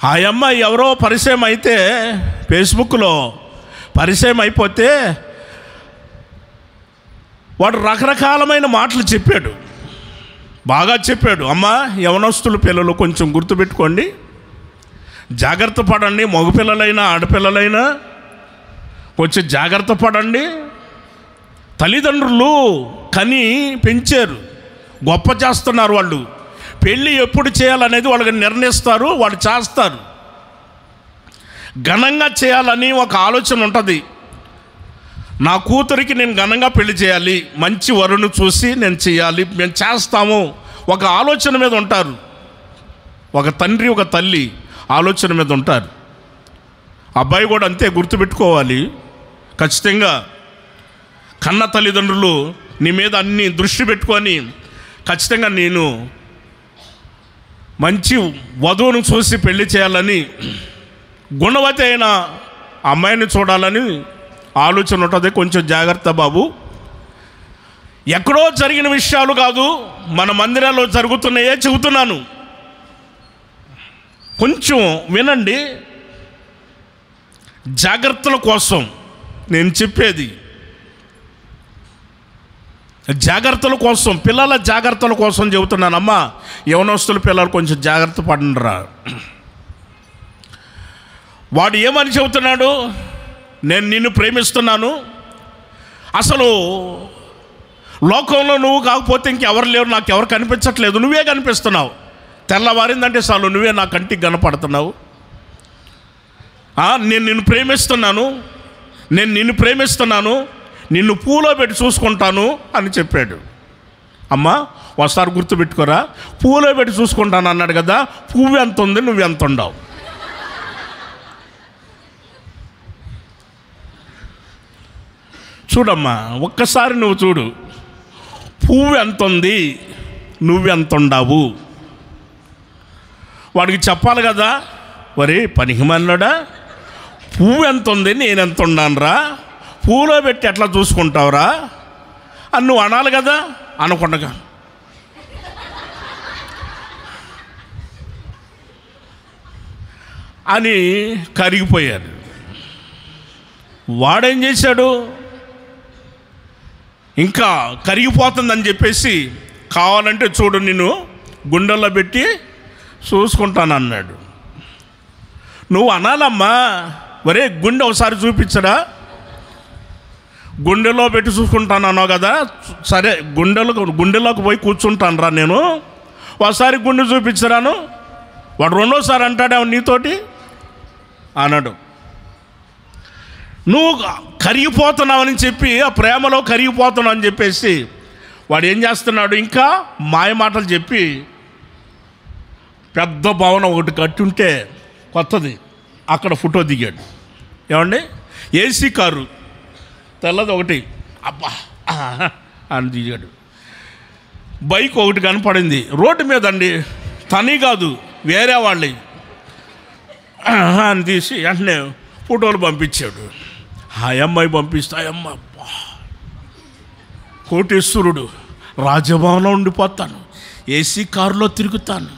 ఆ అమ్మాయి ఎవరో పరిచయం అయితే, ఫేస్బుక్లో పరిచయం అయిపోతే వాడు రకరకాలమైన మాటలు చెప్పాడు, బాగా చెప్పాడు. అమ్మా, యవనస్తుల పిల్లలు కొంచెం గుర్తుపెట్టుకోండి, జాగ్రత్త పడండి, మగపిల్లలైనా ఆడపిల్లలైనా కొంచెం జాగ్రత్త పడండి. తల్లిదండ్రులు కని పెంచారు, గొప్ప చేస్తున్నారు. వాళ్ళు పెళ్ళి ఎప్పుడు చేయాలనేది వాళ్ళకి నిర్ణయిస్తారు, వాళ్ళు చేస్తారు. ఘనంగా చేయాలని ఒక ఆలోచన ఉంటుంది. నా కూతురికి నేను ఘనంగా పెళ్లి చేయాలి, మంచి వరుణ్ణి చూసి నేను చేయాలి, మేము చేస్తాము, ఒక ఆలోచన మీద ఉంటారు. ఒక తండ్రి ఒక తల్లి ఆలోచన మీద ఉంటారు. అబ్బాయి కూడా అంతే, గుర్తుపెట్టుకోవాలి. ఖచ్చితంగా కన్న తల్లిదండ్రులు నీ మీద అన్ని దృష్టి పెట్టుకొని ఖచ్చితంగా నేను మంచి వధువును చూసి పెళ్లి చేయాలని, గుణవతి అయిన అమ్మాయిని చూడాలని ఆలోచన ఉంటుంది. కొంచెం జాగ్రత్త బాబు. ఎక్కడో జరిగిన విషయాలు కాదు, మన మందిరాల్లో జరుగుతున్నాయే చెబుతున్నాను, కొంచెం వినండి. జాగ్రత్తల కోసం నేను చెప్పేది, జాగ్రత్తల కోసం, పిల్లల జాగ్రత్తల కోసం చెబుతున్నానమ్మా. యవనస్తుల పిల్లలు కొంచెం జాగ్రత్త పడండిరా. వాడు ఏమని చెబుతున్నాడు? నేను నిన్ను ప్రేమిస్తున్నాను, అసలు లోకంలో నువ్వు కాకపోతే ఇంకెవరు లేరు, నాకు ఎవరు కనిపించట్లేదు, నువ్వే కనిపిస్తున్నావు. తెల్లవారిందంటే చాలు నువ్వే నా కంటికి కనపడుతున్నావు. నేను నిన్ను ప్రేమిస్తున్నాను, నిన్ను పూలో పెట్టి చూసుకుంటాను అని చెప్పాడు. అమ్మా, ఒకసారి గుర్తుపెట్టుకోరా, పూలో పెట్టి చూసుకుంటాను అన్నాడు కదా, పువ్వు ఎంత ఉంది, నువ్వు ఎంత ఉండవు. చూడమ్మా, ఒక్కసారి నువ్వు చూడు, పువ్వు ఎంత ఉంది, నువ్వెంత ఉండవు. వాడికి చెప్పాలి కదా, వరే పనికిమాలినోడా, పువ్వు ఎంత ఉంది, నేనెంత ఉన్నానురా, పూలో పెట్టి ఎట్లా చూసుకుంటావురా అని నువ్వు అనాలి కదా. అనకుండగా అని కరిగిపోయాడు. వాడేం చేశాడు, ఇంకా కరిగిపోతుందని చెప్పేసి కావాలంటే చూడు నిన్ను గుండెల్లో పెట్టి చూసుకుంటాను అన్నాడు. నువ్వు అనాలమ్మా, వరే గుండె ఒకసారి చూపించడా, గుండెలో పెట్టి చూసుకుంటాను అన్నావు కదా, సరే గుండెలోకి పోయి కూర్చుంటాను రా నేను, ఒకసారి గుండె చూపించరాను. వాడు రెండోసారి అంటాడేమో నీతోటి అన్నాడు. నువ్వు కరిగిపోతున్నావని చెప్పి, ఆ ప్రేమలో కరిగిపోతున్నావు అని చెప్పేసి వాడు ఏం చేస్తున్నాడు, ఇంకా మాయ మాటలు చెప్పి పెద్ద భవనం ఒకటి కట్టుంటే కొత్తది, అక్కడ ఫోటో దిగాడు. ఏమండి, ఏసీ కారు తెల్లది ఒకటి, అబ్బా అని దిగాడు. బైక్ ఒకటి కనపడింది రోడ్డు మీద అండి, తని కాదు వేరే వాళ్ళవి అని తీసి వెంటనే ఫోటోలు పంపించాడు. ఆ అమ్మాయి పంపిస్తే, ఆ అమ్మ కోటేశ్వరుడు, రాజభవనంలో ఉండిపోతాను, ఏసీ కారులో తిరుగుతాను,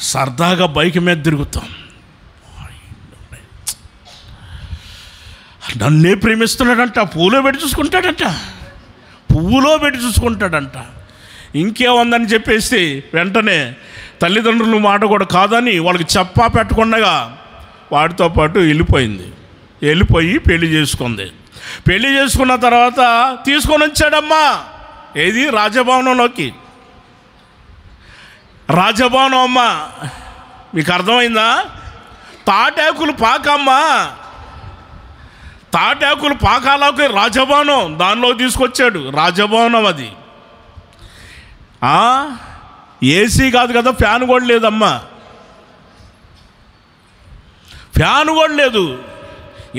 సరదాగా బైక్ మీద తిరుగుతాం. నన్నే ప్రేమిస్తున్నాడంట, పువ్వులో పెట్టి చూసుకుంటాడంట. ఇంకేముందని చెప్పేసి వెంటనే తల్లిదండ్రుల మాట కూడా కాదని వాళ్ళకి చెప్పా పెట్టకుండా వాడితో పాటు వెళ్ళిపోయి పెళ్లి చేసుకుంది. పెళ్లి చేసుకున్న తర్వాత తీసుకొని వచ్చాడమ్మా ఏది రాజభవనంలోకి. రాజభవనం అమ్మ, మీకు అర్థమైందా? తాటాకులు పాకాలోకి రాజభవనం, దానిలో తీసుకొచ్చాడు. రాజభవనం అది ఏసీ కాదు కదా, ఫ్యాన్ కూడా లేదమ్మా, ఫ్యాన్ కూడా లేదు.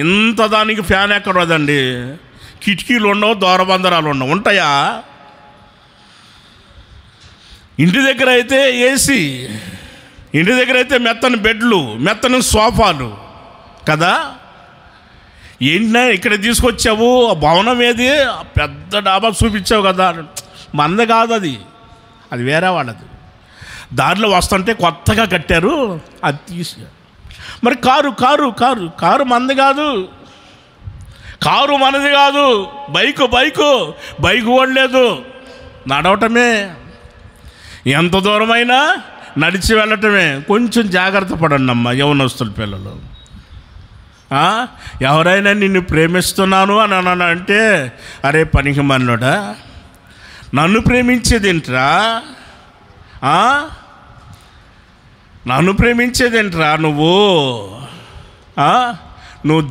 ఇంత దానికి ఫ్యాన్ ఎక్కడ వదండి? కిటికీలు ఉండవు, దూరబందరాలు ఉండవు, ఉంటాయా? ఇంటి దగ్గర అయితే ఏసీ, ఇంటి దగ్గర అయితే మెత్తని బెడ్లు, మెత్తని సోఫాలు కదా. ఏంటనే ఇక్కడ తీసుకొచ్చావు? ఆ భవనం ఏది? పెద్ద డాబా చూపించావు కదా. మంద కాదు అది వేరే వాళ్ళది. దారిలో వస్తుంటే కొత్తగా కట్టారు, అది తీసి. మరి కారు మంది కాదు, కారు మనది కాదు. బైకు ఓడలేదు, నడవటమే. ఎంత దూరమైనా నడిచి వెళ్ళటమే. కొంచెం జాగ్రత్త పడండి అమ్మ యవ్వనస్తుల పిల్లలు. ఎవరైనా నిన్ను ప్రేమిస్తున్నాను అని అంటే, అరే పనికి మన్నోడా, నన్ను ప్రేమించేదేంట్రా? నన్ను ప్రేమించేదేంట్రా? నువ్వు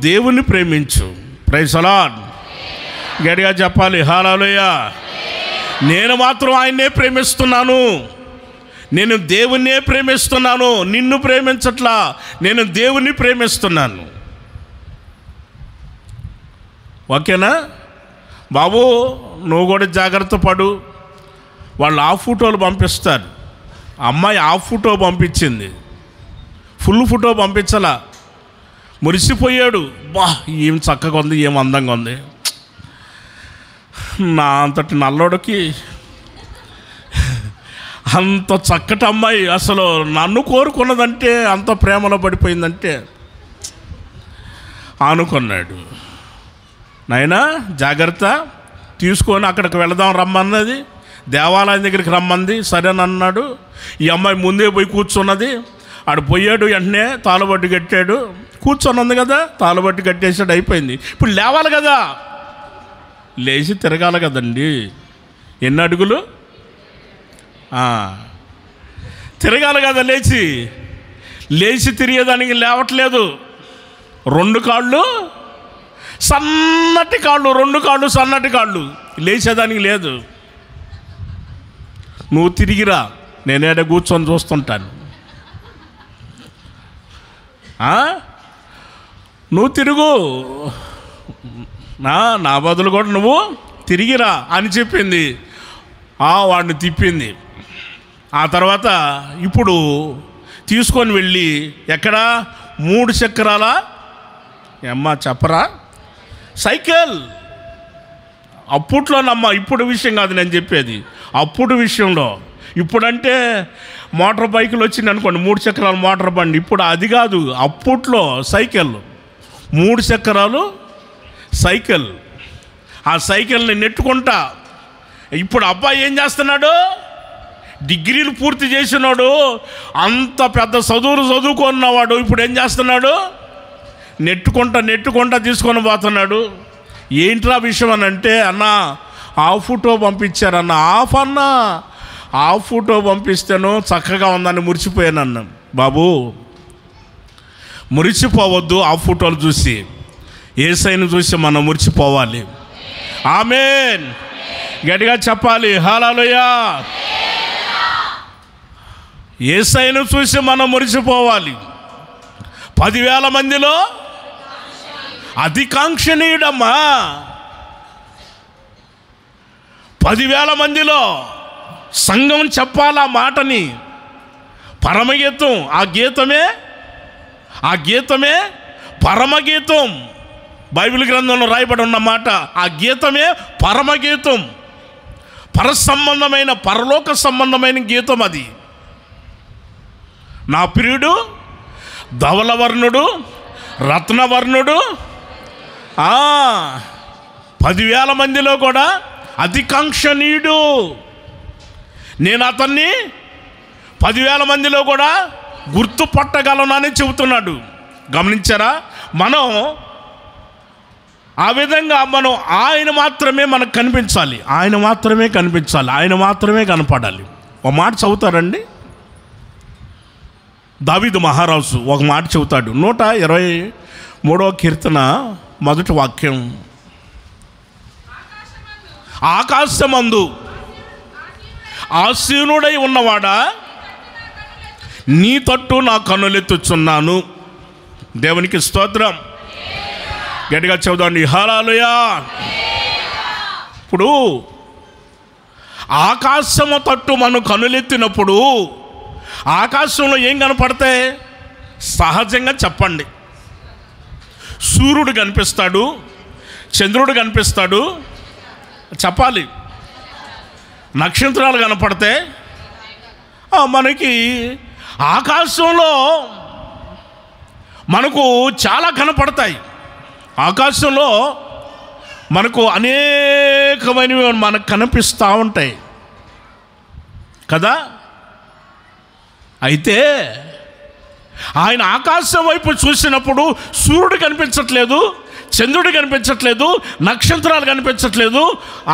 దేవుని ప్రేమించు. Praise the lord. గట్టిగా చెప్పాలి హల్లెలూయా. నేను మాత్రం ఆయన్నే ప్రేమిస్తున్నాను, నేను దేవుణ్ణే ప్రేమిస్తున్నాను, నిన్ను ప్రేమించట్లా, నేను దేవుణ్ణి ప్రేమిస్తున్నాను. ఓకేనా బాబు? నువ్వు కూడా జాగ్రత్త పడు. వాళ్ళు హాఫ్ ఫోటోలు పంపిస్తారు. అమ్మాయి హాఫ్ ఫోటో పంపించింది, ఫుల్ ఫోటో పంపించలా. మురిసిపోయాడు. ఏం చక్కగా ఉంది, ఏం అందంగా ఉంది. నా అంతటి నల్లోడికి అంత చక్కటి అమ్మాయి అసలు నన్ను కోరుకున్నదంటే, అంత ప్రేమలో పడిపోయిందంటే అనుకున్నాడు. నాయనా జాగ్రత్త తీసుకొని అక్కడికి వెళదాం రమ్మన్నది, దేవాలయం దగ్గరికి రమ్మంది. సరేనన్నాడు. ఈ అమ్మాయి ముందే పోయి కూర్చున్నది. ఆడు పోయాడు, వెంటనే తాళబట్టు కట్టాడు. కూర్చొని ఉంది కదా, తాళబట్టు కట్టేసాడు, అయిపోయింది. ఇప్పుడు లేవాలి కదా, లేచి తిరగాలి కదండి. ఎన్ని అడుగులు తిరగాలి కదా. లేచి తిరిగేదానికి లేవట్లేదు. రెండు కాళ్ళు సన్నటి కాళ్ళు, లేచేదానికి లేదు. నువ్వు తిరిగిరా, నేనేడ కూర్చొని చూస్తుంటాను. నువ్వు తిరుగు, నా బదులు కూడా నువ్వు తిరిగిరా అని చెప్పింది. వాడిని తిప్పింది. ఆ తర్వాత ఇప్పుడు తీసుకొని వెళ్ళి ఎక్కడ 3 చక్రాల చెప్పరా సైకిల్. అప్పట్లోనమ్మా, ఇప్పుడు విషయం కాదు నేను చెప్పేది, అప్పుడు విషయంలో. ఇప్పుడంటే మోటార్ బైకులు వచ్చింది అనుకోండి, 3 చక్రాల మోటార్ బండి. ఇప్పుడు అది కాదు, అప్పట్లో సైకిల్, 3 చక్రాలు సైకిల్. ఆ సైకిల్ని నెట్టుకుంటా. ఇప్పుడు అబ్బాయి ఏం చేస్తున్నాడు? డిగ్రీలు పూర్తి చేసినాడు, అంత పెద్ద చదువుకున్నవాడు. ఇప్పుడు ఏం చేస్తున్నాడు? నెట్టుకుంటా తీసుకొని పోతున్నాడు. ఏంట్రా విషయం అని అంటే, అన్న హాఫ్ ఫోటో పంపించారన్న. హాఫ్ ఫోటో పంపిస్తాను, చక్కగా ఉందని మురిసిపోయానన్న. బాబు మురిసిపోవద్దు. హాఫ్ ఫోటోలు చూసి, యేసయ్యను చూసి మనం మురిసిపోవాలి. ఆమేన్. గట్టిగా చెప్పాలి హల్లెలూయా. యేసయ్యను చూసి మనం మురిసిపోవాలి. 10,000 మందిలో అధికాంక్షణీయుడమ్మా. 10,000 మందిలో సంఘం చెప్పాలా మాటని. పరమగీతం, ఆ గీతమే పరమగీతం. బైబిల్ గ్రంథంలో రాయబడి ఉన్న మాట, ఆ గీతమే పరమగీతం. పరలోక సంబంధమైన గీతం అది. నా ప్రియుడు ధవలవర్ణుడు, రత్నవర్ణుడు, 10,000 మందిలో కూడా అధికాంక్షణీయుడు. నేను అతన్ని 10,000 మందిలో కూడా గుర్తుపట్టగలనని చెబుతున్నాడు. గమనించారా? మనం ఆ విధంగా ఆయన మాత్రమే మనకు కనిపించాలి, ఆయన మాత్రమే కనిపించాలి, ఆయన మాత్రమే కనపడాలి. ఒక మాట చదువుతారండి. దావీదు మహారాజు ఒక మాట చెబుతాడు. 123వ కీర్తన మొదటి వాక్యం. ఆకాశమందు ఆసీనుడై ఉన్నవాడా, నీ తట్టు నా కన్నులెత్తుచున్నాను. దేవునికి స్తోత్రం. గట్టిగా చెబుదాండి, హల్లెలూయా. ఇప్పుడు ఆకాశము తట్టు మనం కన్నులెత్తినప్పుడు ఆకాశంలో ఏం కనపడతాయి? సహజంగా చెప్పండి, సూర్యుడు కనిపిస్తాడు, చంద్రుడు కనిపిస్తాడు, చెప్పాలి, నక్షత్రాలు కనపడతాయి. మనకి ఆకాశంలో మనకు చాలా కనపడతాయి. ఆకాశంలో మనకు అనేకమైనవి మనకు కనిపిస్తూ ఉంటాయి కదా. అయితే ఆయన ఆకాశం వైపు చూసినప్పుడు సూర్యుడు కనిపించట్లేదు, చంద్రుడు కనిపించట్లేదు, నక్షత్రాలు కనిపించట్లేదు.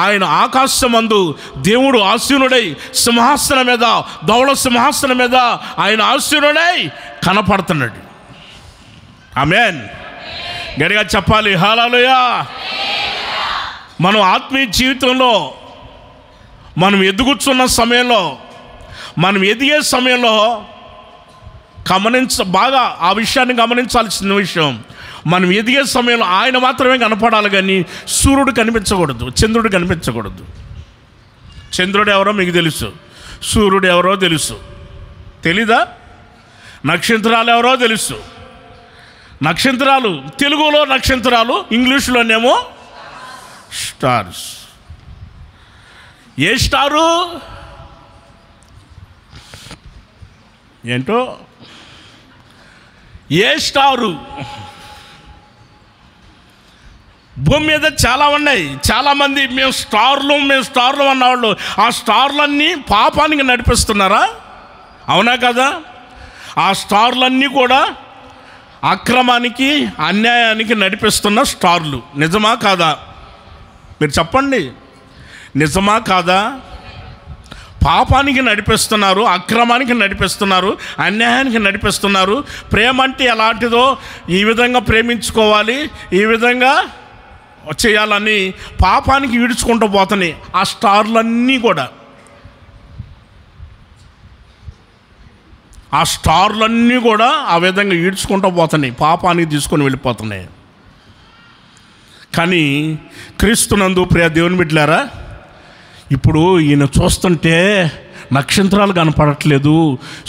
ఆయన ఆకాశమందు దేవుడు ఆసీనుడై సింహాసనం మీద, ధవళ సింహాసనం మీద ఆయన ఆసీనుడై కనపడుతున్నాడు. ఆమేన్. గట్టిగా చెప్పాలి, హల్లెలూయా. మనం ఆత్మీయ జీవితంలో మనం ఎదుగుతున్న సమయంలో, మనం ఎదిగే సమయంలో బాగా ఆ విషయాన్ని గమనించాల్సిన విషయం, మనం ఎదిగే సమయంలో ఆయన మాత్రమే కనపడాలి, కానీ సూర్యుడు కనిపించకూడదు, చంద్రుడు కనిపించకూడదు. చంద్రుడు ఎవరో మీకు తెలుసు, సూర్యుడు ఎవరో తెలుసు, తెలీదా? నక్షత్రాలు ఎవరో తెలుసు. నక్షత్రాలు తెలుగులో నక్షత్రాలు, ఇంగ్లీష్లోనేమో స్టార్స్. ఏ స్టారు ఏంటో, ఏ స్టారు? భూమి మీద చాలా ఉన్నాయి. చాలామంది మేము స్టార్లు అన్నవాళ్ళు ఆ స్టార్లన్నీ పాపానికి నడిపిస్తున్నారా? అవునా కదా? ఆ స్టార్లన్నీ కూడా అక్రమానికి, అన్యాయానికి నడిపిస్తున్న స్టార్లు. నిజమా కాదా? మీరు చెప్పండి, నిజమా కాదా? పాపానికి నడిపిస్తున్నారు, అక్రమానికి నడిపిస్తున్నారు, అన్యాయానికి నడిపిస్తున్నారు. ప్రేమ అంటే ఎలాంటిదో, ఈ విధంగా ప్రేమించుకోవాలి, ఈ విధంగా చేయాలని పాపానికి ఈడ్చుకుంటూ పోతున్నాయి ఆ స్టార్లన్నీ కూడా. ఆ స్టార్లన్నీ కూడా ఆ విధంగా ఈడ్చుకుంటూ పోతున్నాయి, పాపానికి తీసుకొని వెళ్ళిపోతున్నాయి. కానీ క్రీస్తునందు ప్రియ దేవుని బిడ్డలారా, ఇప్పుడు ఈయన చూస్తుంటే నక్షత్రాలు కనపడట్లేదు,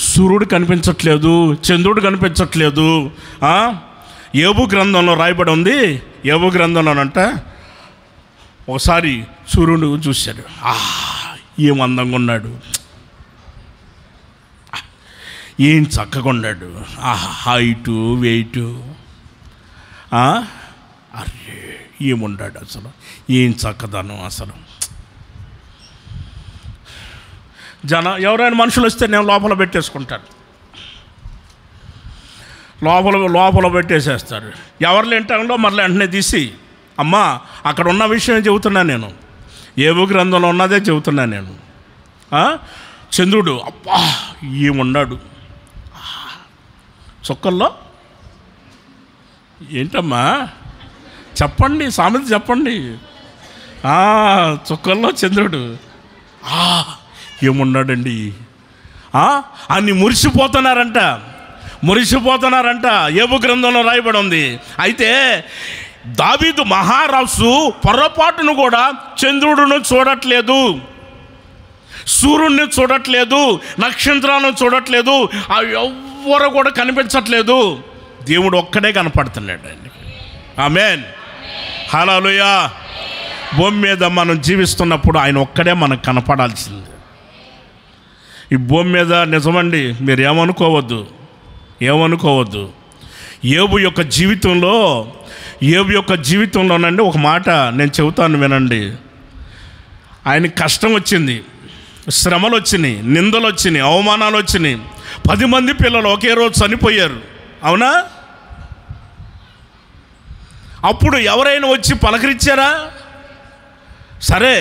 సూర్యుడు కనిపించట్లేదు, చంద్రుడు కనిపించట్లేదు. యోబు గ్రంథంలో రాయబడి ఉంది. యోబు గ్రంథంలోనంట ఒకసారి సూర్యుడు చూశాడు. ఏం అందంగా ఉన్నాడు, ఏం చక్కగా ఉన్నాడు, హైటు వెయిటు, అరే ఏముండాడు అసలు, ఏం చక్కదనం అసలు. ఎవరైనా మనుషులు వస్తే నేను లోపల పెట్టేసుకుంటాను, లోపల పెట్టేసేస్తారు. ఎవరు లేంటంలో మరలా వెంటనే తీసి, అమ్మా అక్కడ ఉన్న విషయం చెబుతున్నాను నేను, యోబు గ్రంథంలో ఉన్నదే చెబుతున్నాను నేను. చంద్రుడు అబ్బా ఏమున్నాడు, చుక్కల్లో ఏంటమ్మా చెప్పండి, సామెత చెప్పండి. చుక్కల్లో చంద్రుడు ఏమున్నాడండి అని మురిసిపోతున్నారంట. యోబు గ్రంథంలో రాయబడి ఉంది. అయితే దావీదు మహారాజు పొరపాటును కూడా చంద్రుడును చూడట్లేదు, సూర్యుడిని చూడట్లేదు, నక్షత్రాలను చూడట్లేదు, అవి ఎవ్వరు కూడా కనిపించట్లేదు. దేవుడు ఒక్కడే కనపడుతున్నాడు అండి. ఆమేన్, హల్లెలూయా. భూమి మీద మనం జీవిస్తున్నప్పుడు ఆయన ఒక్కడే మనకు కనపడాల్సింది. ఈ భూమి మీద నిజమండి, మీరు ఏమనుకోవద్దు. యోబు యొక్క జీవితంలోనండి ఒక మాట నేను చెబుతాను వినండి. ఆయనకి కష్టం వచ్చింది, శ్రమలు వచ్చినాయి, నిందలు వచ్చినాయి, అవమానాలు వచ్చినాయి. 10 మంది పిల్లలు ఒకే రోజు చనిపోయారు. అవునా? అప్పుడు ఎవరైనా వచ్చి పలకరించారా? సరే,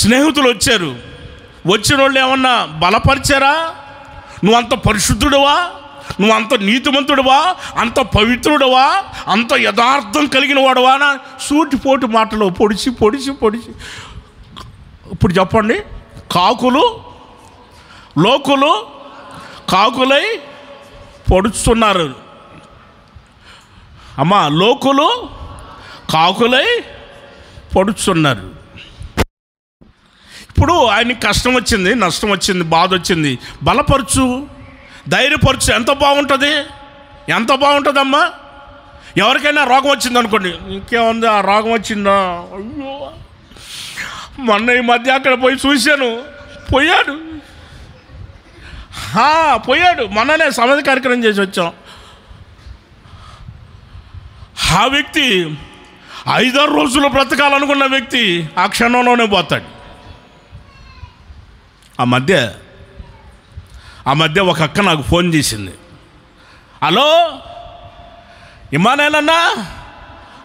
స్నేహితులు వచ్చారు. వచ్చిన వాళ్ళు ఏమన్నా బలపరిచారా? నువ్వు అంత పరిశుద్ధుడువా, నువ్వు అంత నీతిమంతుడువా, అంత పవిత్రుడువా, అంత యథార్థం కలిగిన వాడువా? సూటిపోటు మాటలు పొడిచి. ఇప్పుడు చెప్పండి, లోకులు కాకులై పొడుస్తున్నారు. అమ్మా, లోకులు కాకులై పొడుస్తున్నారు. ఇప్పుడు ఆయనకి కష్టం వచ్చింది, నష్టం వచ్చింది, బాధ వచ్చింది. బలపరచు, ధైర్యపరచు. ఎంత బాగుంటుందమ్మా. ఎవరికైనా రోగం వచ్చింది అనుకోండి, ఇంకేముంది, ఆ రోగం వచ్చిందా, అయ్యో మొన్న ఈ మధ్య అక్కడ పోయి చూశాను, పోయాడు. మొన్ననే సమాధి కార్యక్రమం చేసి వచ్చాం. ఆ వ్యక్తి 5-6 రోజులు బ్రతకాలనుకున్న వ్యక్తి ఆ క్షణంలోనే పోతాడు. ఆ మధ్య ఒక అక్క నాకు ఫోన్ చేసింది. హలో ఇమ్మానేనన్నా?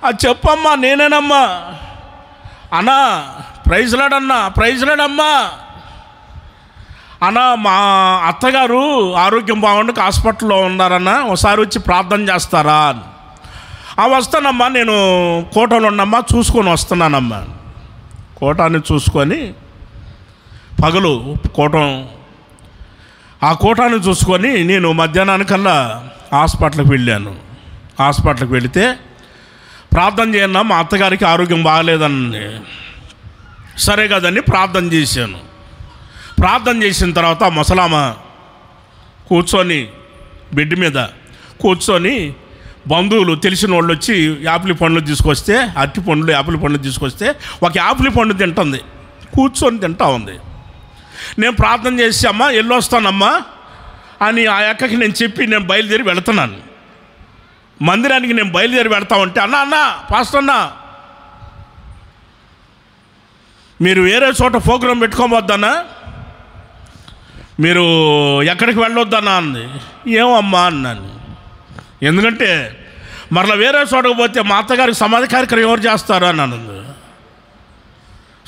అది చెప్పమ్మా, నేనేనమ్మా. అన్నా ప్రైజ్ లాడమ్మా. అన్నా, మా అత్తగారు ఆరోగ్యం బాగుండక హాస్పిటల్లో ఉన్నారన్నా, ఒకసారి వచ్చి ప్రార్థన చేస్తారా? వస్తానమ్మా, నేను కోటలో ఉన్నమ్మా, చూసుకొని వస్తున్నానమ్మా. కోటాన్ని చూసుకొని పగలు ఆ కోటాన్ని చూసుకొని నేను మధ్యాహ్నానికల్లా హాస్పిటల్కి వెళ్ళాను. హాస్పిటల్కి వెళితే ప్రార్థన చేయన్నా, మా అత్తగారికి ఆరోగ్యం బాగాలేదని. సరే కదండి, ప్రార్థన చేశాను. ప్రార్థన చేసిన తర్వాత ముసలామ కూర్చొని బెడ్ మీద కూర్చొని బంధువులు తెలిసిన వాళ్ళు వచ్చి యాపిల్ పండ్లు తీసుకొస్తే, యాపిల్ పండ్లు తీసుకొస్తే ఒక యాపిల్ పండు తింటుంది, కూర్చొని తింటా ఉంది. నేను ప్రార్థన చేసి అమ్మా వెళ్ళొస్తానమ్మా అని ఆ అక్కకి నేను చెప్పి నేను బయలుదేరి వెళుతున్నాను. మందిరానికి నేను బయలుదేరి వెళ్తా ఉంటే, అన్నా పాస్టర్ అన్నా, మీరు వేరే చోట ప్రోగ్రాం పెట్టుకోవద్దన్నా, మీరు ఎక్కడికి వెళ్ళొద్దన్నా అంది. ఏమమ్మా అన్నాను. ఎందుకంటే మరలా వేరే చోటకు పోతే మా అత్తగారికి సమాధి కార్యక్రమం ఎవరు చేస్తారు అన్నాను.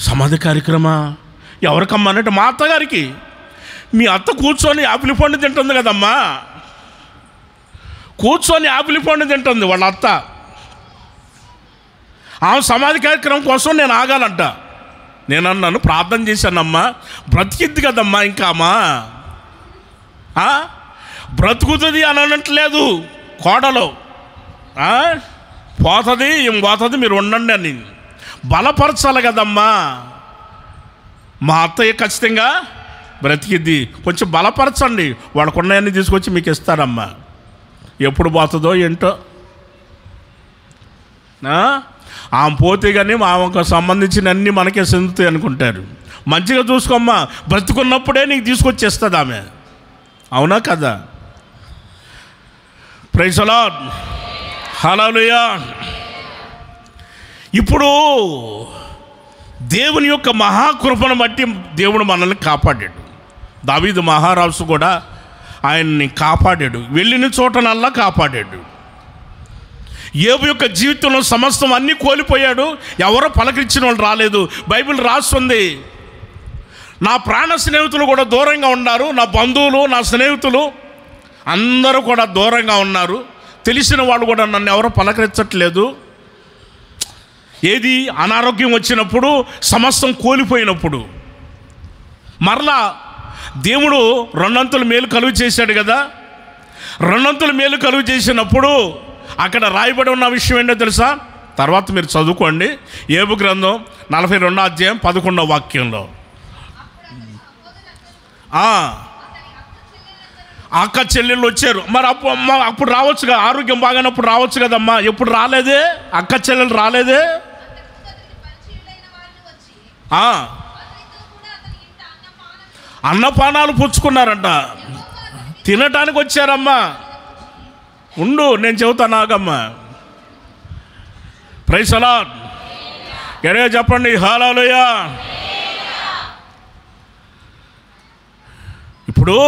సమాధి కార్యక్రమా ఎవరికమ్మా అంటే, మా అత్తగారికి. మీ అత్త కూర్చొని యాపిల్ పండు తింటుంది కదమ్మా, కూర్చొని యాపిల్ పండు తింటుంది వాళ్ళ అత్త. ఆమె సమాధి కార్యక్రమం కోసం నేను ఆగాలంట. నేను అన్నాను, ప్రార్థన చేశానమ్మా, బ్రతికిద్ది కదమ్మా, ఇంకా అమ్మా బ్రతుకుతుంది అని అనట్లేదు. కోడలో పోతుంది, మీరు ఉండండి అని బలపరచాలి కదమ్మా. మా అత్తయ్య ఖచ్చితంగా బ్రతికిద్ది, కొంచెం బలపరచండి, వాళ్ళకున్నాయన్నీ తీసుకొచ్చి మీకు ఇస్తారమ్మా. ఎప్పుడు పోతుందో ఏంటో. ఆమె పోతే కానీ ఆమెకు సంబంధించిన అన్నీ మనకే చెందుతాయి అనుకుంటారు. మంచిగా చూసుకోమ్మా, బ్రతుకున్నప్పుడే నీకు తీసుకొచ్చేస్తుంది ఆమె. అవునా కదా? ప్రైజ్ ది లార్డ్, హల్లెలూయా. ఇప్పుడు దేవుని యొక్క మహాకృపను బట్టి దేవుడు మనల్ని కాపాడాడు. దావీదు మహారాజు కూడా ఆయన్ని కాపాడాడు, వెళ్ళిన చోటనల్లా కాపాడాడు. యోబు యొక్క జీవితంలో సమస్తం అన్నీ కోల్పోయాడు, ఎవరో పలకరించిన వాళ్ళు రాలేదు. బైబిల్ రాస్తుంది, నా ప్రాణ స్నేహితులు కూడా దూరంగా ఉన్నారు, నా బంధువులు, నా స్నేహితులు అందరూ కూడా దూరంగా ఉన్నారు. తెలిసిన వాళ్ళు కూడా నన్ను ఎవరో పలకరించట్లేదు. ఏది అనారోగ్యం వచ్చినప్పుడు, సమస్తం కోల్పోయినప్పుడు మరలా దేవుడు 2 అంతుల మేలు కలుగు చేశాడు కదా. 2 అంతుల మేలు కలుగు చేసినప్పుడు అక్కడ రాయబడి ఉన్న విషయం ఏంటో తెలుసా? తర్వాత మీరు చదువుకోండి. యోబు గ్రంథం 42వ అధ్యాయం 11వ వాక్యంలో అక్క చెల్లెళ్ళు వచ్చారు. మరి అప్పుడు రావచ్చుగా, ఆరోగ్యం బాగానప్పుడు రావచ్చు కదమ్మా. ఎప్పుడు రాలేదే, అక్క చెల్లెలు రాలేదే. అన్నపానాలు పుచ్చుకున్నారంట. తినటానికి వచ్చారమ్మా. ఉండు, నేను చెబుతాను, ఆగమ్మా. Praise the lord. గట్టిగా చెప్పండి హల్లెలూయా. ఇప్పుడు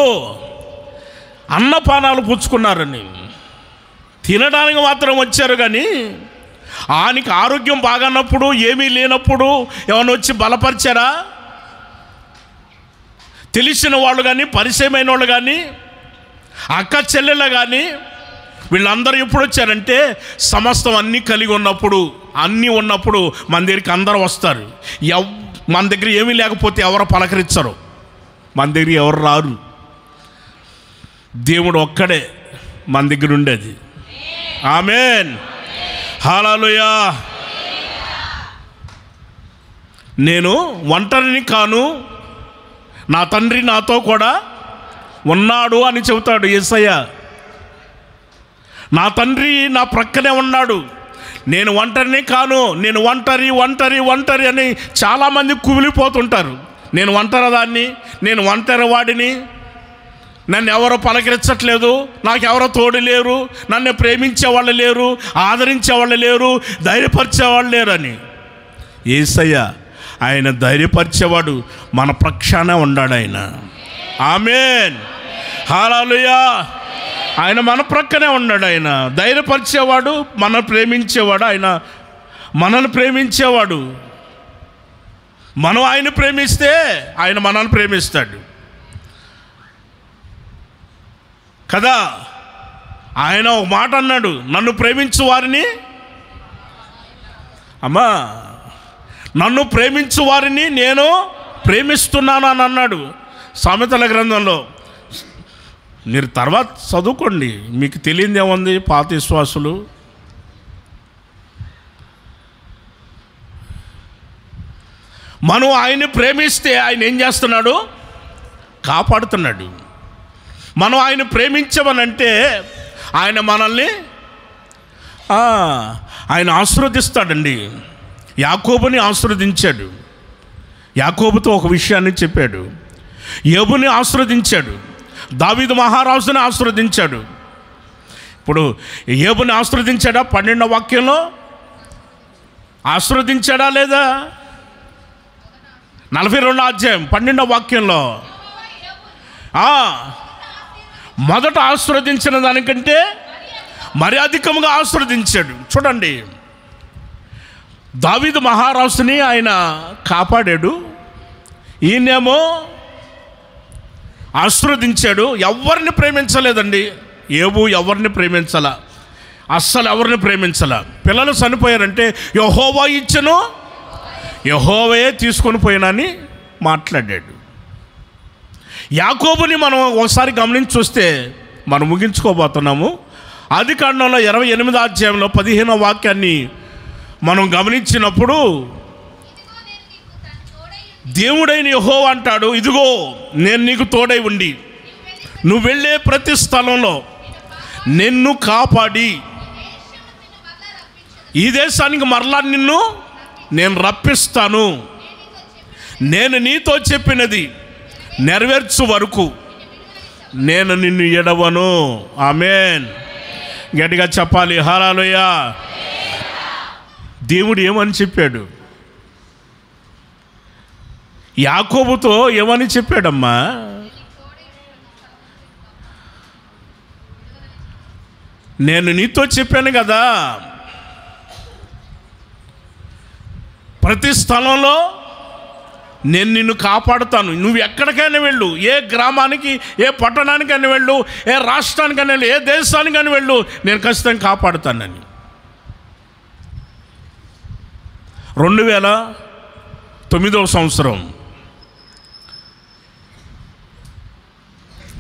అన్నపానాలు పుచ్చుకున్నారని తినడానికి మాత్రం వచ్చారు, కానీ ఆయనకి ఆరోగ్యం బాగాన్నప్పుడు, ఏమీ లేనప్పుడు ఏమైనా వచ్చి బలపరిచారా? తెలిసిన వాళ్ళు కానీ, పరిచయమైన వాళ్ళు కానీ, అక్క చెల్లెళ్ళు కానీ, వీళ్ళందరూ ఎప్పుడు వచ్చారంటే సమస్తం అన్నీ కలిగి ఉన్నప్పుడు, అన్నీ ఉన్నప్పుడు మన దగ్గరికి అందరూ వస్తారు. మన దగ్గర ఏమీ లేకపోతే ఎవరు పలకరించరు, మన దగ్గర ఎవరు రారు. దేవుడు ఒక్కడే మన దగ్గర ఉండేది. ఆమేన్, హల్లెలూయా. నేను ఒంటరిని కాను, నా తండ్రి నాతో కూడా ఉన్నాడు అని చెబుతాడు యేసయ్య. నా తండ్రి నా ప్రక్కనే ఉన్నాడు, నేను ఒంటరిని కాను. నేను ఒంటరి ఒంటరి ఒంటరి అని చాలామంది కుమిలిపోతుంటారు. నేను ఒంటరిదాన్ని, నేను ఒంటరి వాడిని, నన్ను ఎవరో పలకరించట్లేదు, నాకెవరో తోడు లేరు, నన్ను ప్రేమించే వాళ్ళు లేరు, ఆదరించే వాళ్ళు లేరు, ధైర్యపరిచేవాళ్ళు లేరు అని. యేసయ్య ఆయన ధైర్యపరిచేవాడు, మన పక్షాన ఉన్నాడు ఆయన. ఆమేన్, హల్లెలూయా. ఆయన మన ప్రక్కనే ఉన్నాడు. ఆయన ధైర్యపరిచేవాడు, మనల్ని ప్రేమించేవాడు. ఆయన మనల్ని ప్రేమించేవాడు. మనం ఆయన ప్రేమిస్తే ఆయన మనల్ని ప్రేమిస్తాడు కదా. ఆయన ఒక మాట అన్నాడు, నన్ను ప్రేమించు వారిని, అమ్మా, నన్ను ప్రేమించు వారిని నేను ప్రేమిస్తున్నాను అని అన్నాడు సామెతల గ్రంథంలో. మీరు తర్వాత చదువుకోండి, మీకు తెలియదు ఏముంది. పాత విశ్వాసులు మనం ఆయన్ని ప్రేమిస్తే ఆయన ఏం చేస్తున్నాడు? కాపాడుతున్నాడు. మనం ఆయన ప్రేమించమనంటే ఆయన మనల్ని ఆయన ఆశీర్వదిస్తాడండి. యాకోబుని ఆశీర్వదించాడు, యాకోబుతో ఒక విషయాన్ని చెప్పాడు. యోబుని ఆశీర్వదించాడు, దావీదు మహారాజుని ఆశీర్వదించాడు. ఇప్పుడు యోబుని ఆశీర్వదించాడా? 12వ వాక్యంలో ఆశీర్వదించాడా లేదా? 42వ అధ్యాయం 12వ వాక్యంలో మొదట ఆశీర్వదించిన దానికంటే మరి అధికంగా ఆశీర్వదించాడు. చూడండి, దావీదు మహారాజుని ఆయన కాపాడాడు, ఈయనేమో ఆశీర్వదించాడు. ఎవరిని ప్రేమించలేదండి యోబు, ఎవరిని ప్రేమించాల, అస్సలు ఎవరిని ప్రేమించాల. పిల్లలు చనిపోయారంటే యెహోవా ఇచ్చెను, యెహోవాయే తీసుకొని పోయినని మాట్లాడాడు. యాకోబుని మనం ఒకసారి గమనించి చూస్తే మనం ముగించుకోబోతున్నాము. ఆదికాండంలో 28వ అధ్యాయంలో 15వ వాక్యాన్ని మనం గమనించినప్పుడు దేవుడైన యెహోవా అంటాడు, ఇదిగో నేను నీకు తోడై ఉండి నువ్వు వెళ్ళే ప్రతి స్థలంలో నిన్ను కాపాడి ఈ దేశానికి మరలా నిన్ను నేను రప్పిస్తాను, నేను నీతో చెప్పినది నెరవేర్చు వరకు నేను నిన్ను ఎడవను. ఆమేన్, గట్టిగా చెప్పాలి హల్లెలూయా. దేవుడు ఏమని చెప్పాడు? యాకోబుతో ఏమని చెప్పాడమ్మా? నేను నీతో చెప్పాను కదా, ప్రతి స్థలంలో నేను నిన్ను కాపాడుతాను. నువ్వు ఎక్కడికైనా వెళ్ళు, ఏ గ్రామానికి, ఏ పట్టణానికైనా వెళ్ళు, ఏ రాష్ట్రానికైనా వెళ్ళు, ఏ దేశానికైనా వెళ్ళు, నేను ఖచ్చితంగా కాపాడుతానని. 2009వ సంవత్సరం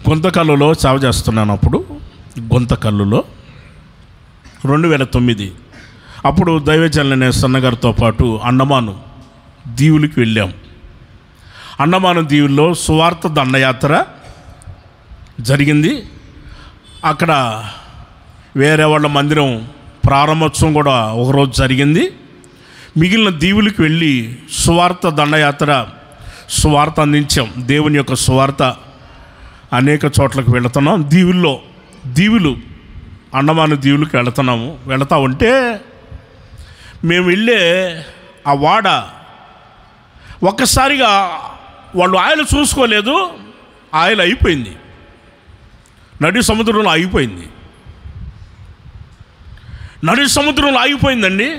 గుంతకల్లులో సేవ చేస్తున్నాను. అప్పుడు గుంతకల్లులో 2009 అప్పుడు దైవజనులనే సన్నగారితో పాటు అండమాను దీవులకి వెళ్ళాం. అండమాను దీవుల్లో సువార్త దండయాత్ర జరిగింది. అక్కడ వేరే వాళ్ళ మందిరం ప్రారంభోత్సవం కూడా ఒకరోజు జరిగింది. మిగిలిన దీవులకి వెళ్ళి సువార్త దండయాత్ర సువార్త అందించాం. దేవుని యొక్క సువార్త అనేక చోట్లకు వెళుతున్నాం. దీవులు అండమాను దీవులకు వెళతా ఉంటే మేము వెళ్ళే ఆ వాడ ఒక్కసారిగా వాళ్ళు ఆయిల్ చూసుకోలేదు, ఆయిల్ అయిపోయింది, నడి సముద్రంలో ఆగిపోయింది. నడి సముద్రంలో ఆగిపోయిందండి.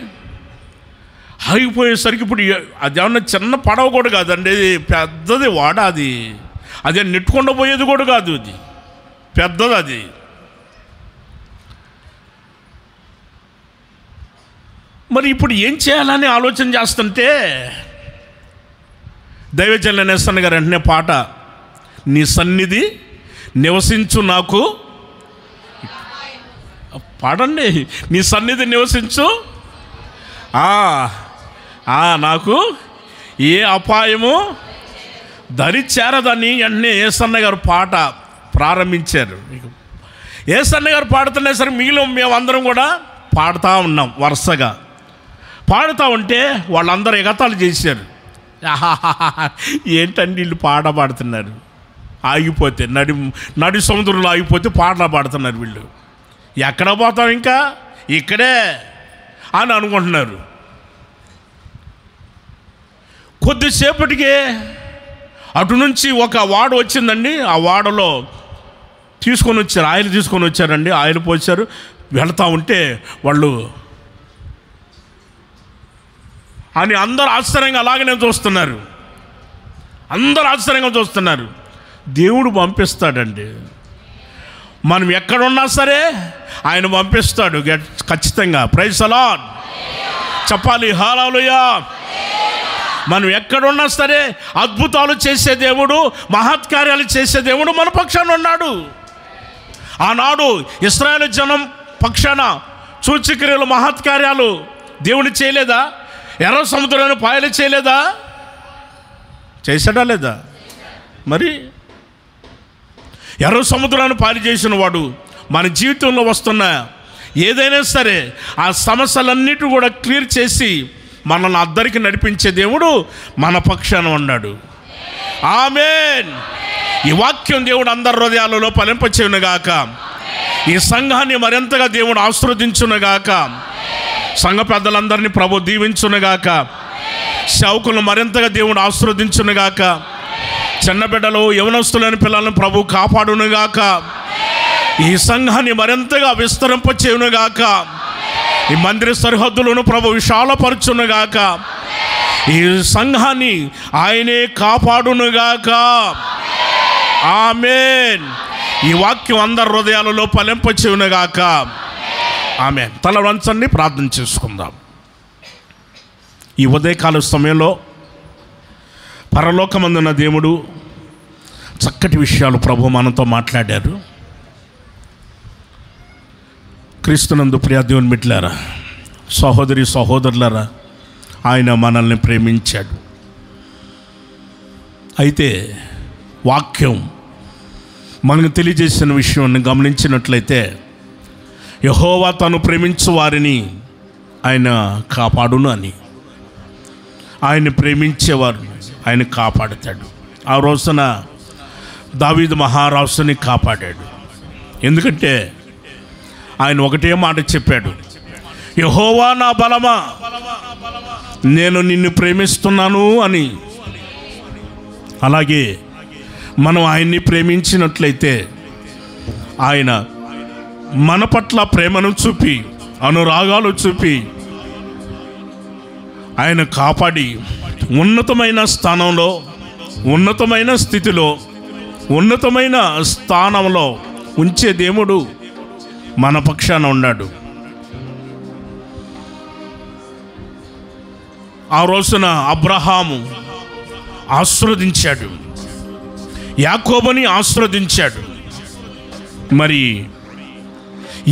ఆగిపోయేసరికి ఇప్పుడు అది ఏమన్నా చిన్న పడవ కూడా కాదండి, అది పెద్దది వాడ. అది నెట్టుకుండా పోయేది కూడా కాదు, అది పెద్దది. అది మరి ఇప్పుడు ఏం చేయాలని ఆలోచన చేస్తుంటే దైవజనులు నేస్తన్న గారు వెంటనే పాట, నీ సన్నిధి నివసించు నాకు, పాడండి, నీ సన్నిధి నివసించు నాకు ఏ అపాయము దరి చేరదని వెంటనే యేసన్న గారు పాట ప్రారంభించారు. యేసన్న గారు పాడుతున్నా సరే మిగిలిన మేమందరం కూడా పాడుతూ ఉన్నాం. వరుసగా పాడుతూ ఉంటే వాళ్ళందరూ ఎగతాళి చేశారు. ఏంటండి వీళ్ళు పాట పాడుతున్నారు, ఆగిపోతే నడి సముద్రంలో ఆగిపోతే పాటలు పాడుతున్నారు వీళ్ళు, ఎక్కడ పోతాం ఇంకా ఇక్కడే అని అనుకుంటున్నారు. కొద్దిసేపటికే అటు నుంచి ఒక వాడ వచ్చిందండి. ఆ వాడలో ఆయిల్ తీసుకొని వచ్చారండి. ఆయిల్ పోసారు. వెళతా ఉంటే వాళ్ళు అని అందరూ ఆశ్చర్యంగా అలాగనే చూస్తున్నారు. దేవుడు పంపిస్తాడండి. మనం ఎక్కడున్నా సరే ఆయన పంపిస్తాడు ఖచ్చితంగా. ప్రైజ్ ది లార్డ్ చెప్పాలి, హల్లెలూయా. మనం ఎక్కడున్నా సరే అద్భుతాలు చేసే దేవుడు, మహత్కార్యాలు చేసే దేవుడు మన పక్షాన ఉన్నాడు. ఆనాడు ఇశ్రాయేలు జనం పక్షాన సూచక్రియలు, మహత్కార్యాలు దేవుడు చేయలేదా? ఎర్ర సముద్రాన్ని పాయలు చేయలేదా? చేశాడా లేదా? మరి ఎర్ర సముద్రాన్ని పాయలు చేసిన వాడు మన జీవితంలో వస్తున్న ఏదైనా సరే ఆ సమస్యలన్నిటి కూడా క్లియర్ చేసి మనల్ని అద్దరికి నడిపించే దేవుడు మన పక్షాన ఉన్నాడు. ఆమేన్. ఈ వాక్యం దేవుడు అందరి హృదయాలలో ఫలింపచేయునుగాక. ఈ సంఘాన్ని మరింతగా దేవుడు ఆశీర్వదించునుగాక. సంఘ పెద్దలందరినీ ప్రభు దీవించునుగాక. సేవకులను మరింతగా దేవుడు ఆశీర్వదించునుగాక. చిన్న బిడ్డలు, యవనస్తులైన పిల్లలను ప్రభు కాపాడునుగాక. ఈ సంఘాన్ని మరింతగా విస్తరింపచేయునుగాక. ఈ మందిర సరిహద్దులను ప్రభు విశాలపరచునుగాక. ఈ సంఘాన్ని ఆయనే కాపాడునుగాక. ఆమేన్. ఈ వాక్యం అందరి హృదయాలలో ఫలింపచేయునుగాక. ఆమేన్. తల వంచండి, ప్రార్థన చేసుకుందాం. ఈ ఉదయకాల సమయంలో పరలోకమందున్న దేవుడు చక్కటి విషయాలు ప్రభు మనతో మాట్లాడారు. క్రీస్తునందు ప్రియ దేవుని బిడ్డలారా, సహోదరి సహోదరులారా, ఆయన మనల్ని ప్రేమించాడు. అయితే వాక్యం మనకు తెలియజేసిన విషయాన్ని గమనించినట్లయితే యెహోవా తను ప్రేమించు వారిని ఆయన కాపాడును అని. ఆయన ప్రేమించేవారు ఆయన కాపాడుతాడు. ఆ రోజున దావీదు మహారాజుని కాపాడాడు. ఎందుకంటే ఆయన ఒకటే మాట చెప్పాడు, యెహోవా నా బలమా, నేను నిన్ను ప్రేమిస్తున్నాను అని. అలాగే మనం ఆయన్ని ప్రేమించినట్లయితే ఆయన మన పట్ల ప్రేమను చూపి, అనురాగాలు చూపి ఆయన కాపాడి ఉన్నతమైన స్థానంలో, ఉన్నతమైన స్థితిలో, ఉన్నతమైన స్థానంలో ఉంచే దేవుడు మన పక్షాన ఉన్నాడు. ఆ రోజున అబ్రహాము ఆశీర్వదించాడు, యాకోబుని ఆశీర్వదించాడు, మరి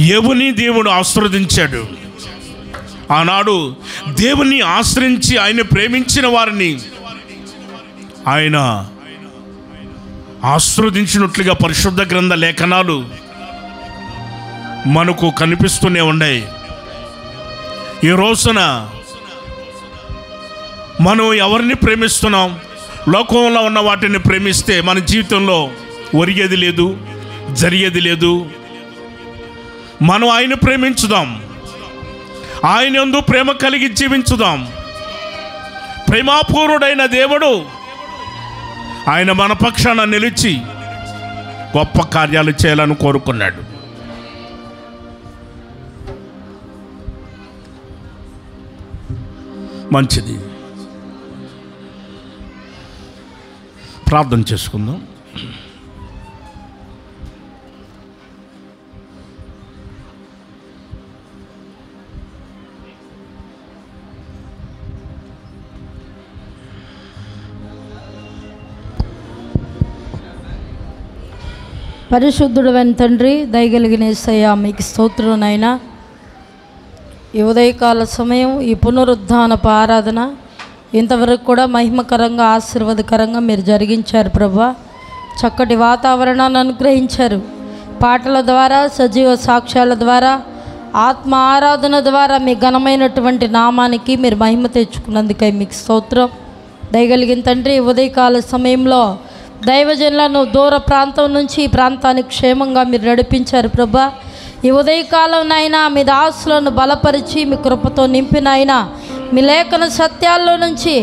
యోబుని దేవుడు ఆశీర్వదించాడు. ఆనాడు దేవుని ఆశ్రయించి ఆయన ప్రేమించిన వారిని ఆయన ఆశీర్వదించినట్లుగా పరిశుద్ధ గ్రంథ లేఖనాలు మనకు కనిపిస్తూనే ఉన్నాయి. ఈ రోజున మనం ఎవరిని ప్రేమిస్తున్నాం? లోకంలో ఉన్న వాటిని ప్రేమిస్తే మన జీవితంలో ఒరిగేది లేదు, జరిగేది లేదు. మనం ఆయన ప్రేమించుదాం, ఆయన యందు ప్రేమ కలిగి జీవించుదాం. ప్రేమాపూర్ణుడైన దేవుడు ఆయన మన పక్షాన నిలిచి గొప్ప కార్యాలు చేయాలని కోరుకున్నాడు. మంచిది, ప్రార్థన చేసుకుందాం. పరిశుద్ధుడు వెన్ తండ్రి, దయగలిగిన యేసయ్యా, మీకు స్తోత్రం నాయనా. ఈ ఉదయకాల సమయం, ఈ పునరుద్ధానపు ఆరాధన ఇంతవరకు కూడా మహిమకరంగా, ఆశీర్వాదకరంగా మీరు జరిగించారు ప్రభా. చక్కటి వాతావరణాన్ని అనుగ్రహించారు. పాటల ద్వారా, సజీవ సాక్ష్యాల ద్వారా, ఆత్మ ఆరాధన ద్వారా మీ ఘనమైనటువంటి నామానికి మీరు మహిమ తెచ్చుకున్నందుకై మీకు స్తోత్రం. దయగలిగిన తండ్రి, ఉదయకాల సమయంలో దైవజనులను దూర ప్రాంతం నుంచి ఈ ప్రాంతానికి క్షేమంగా మీరు నడిపించారు ప్రభా. ఈ ఉదయకాలం నాయనా మీ దాసులను బలపరిచి మీ కృపతో నింపినాయన, మీ లేఖన సత్యాల్లో నుంచి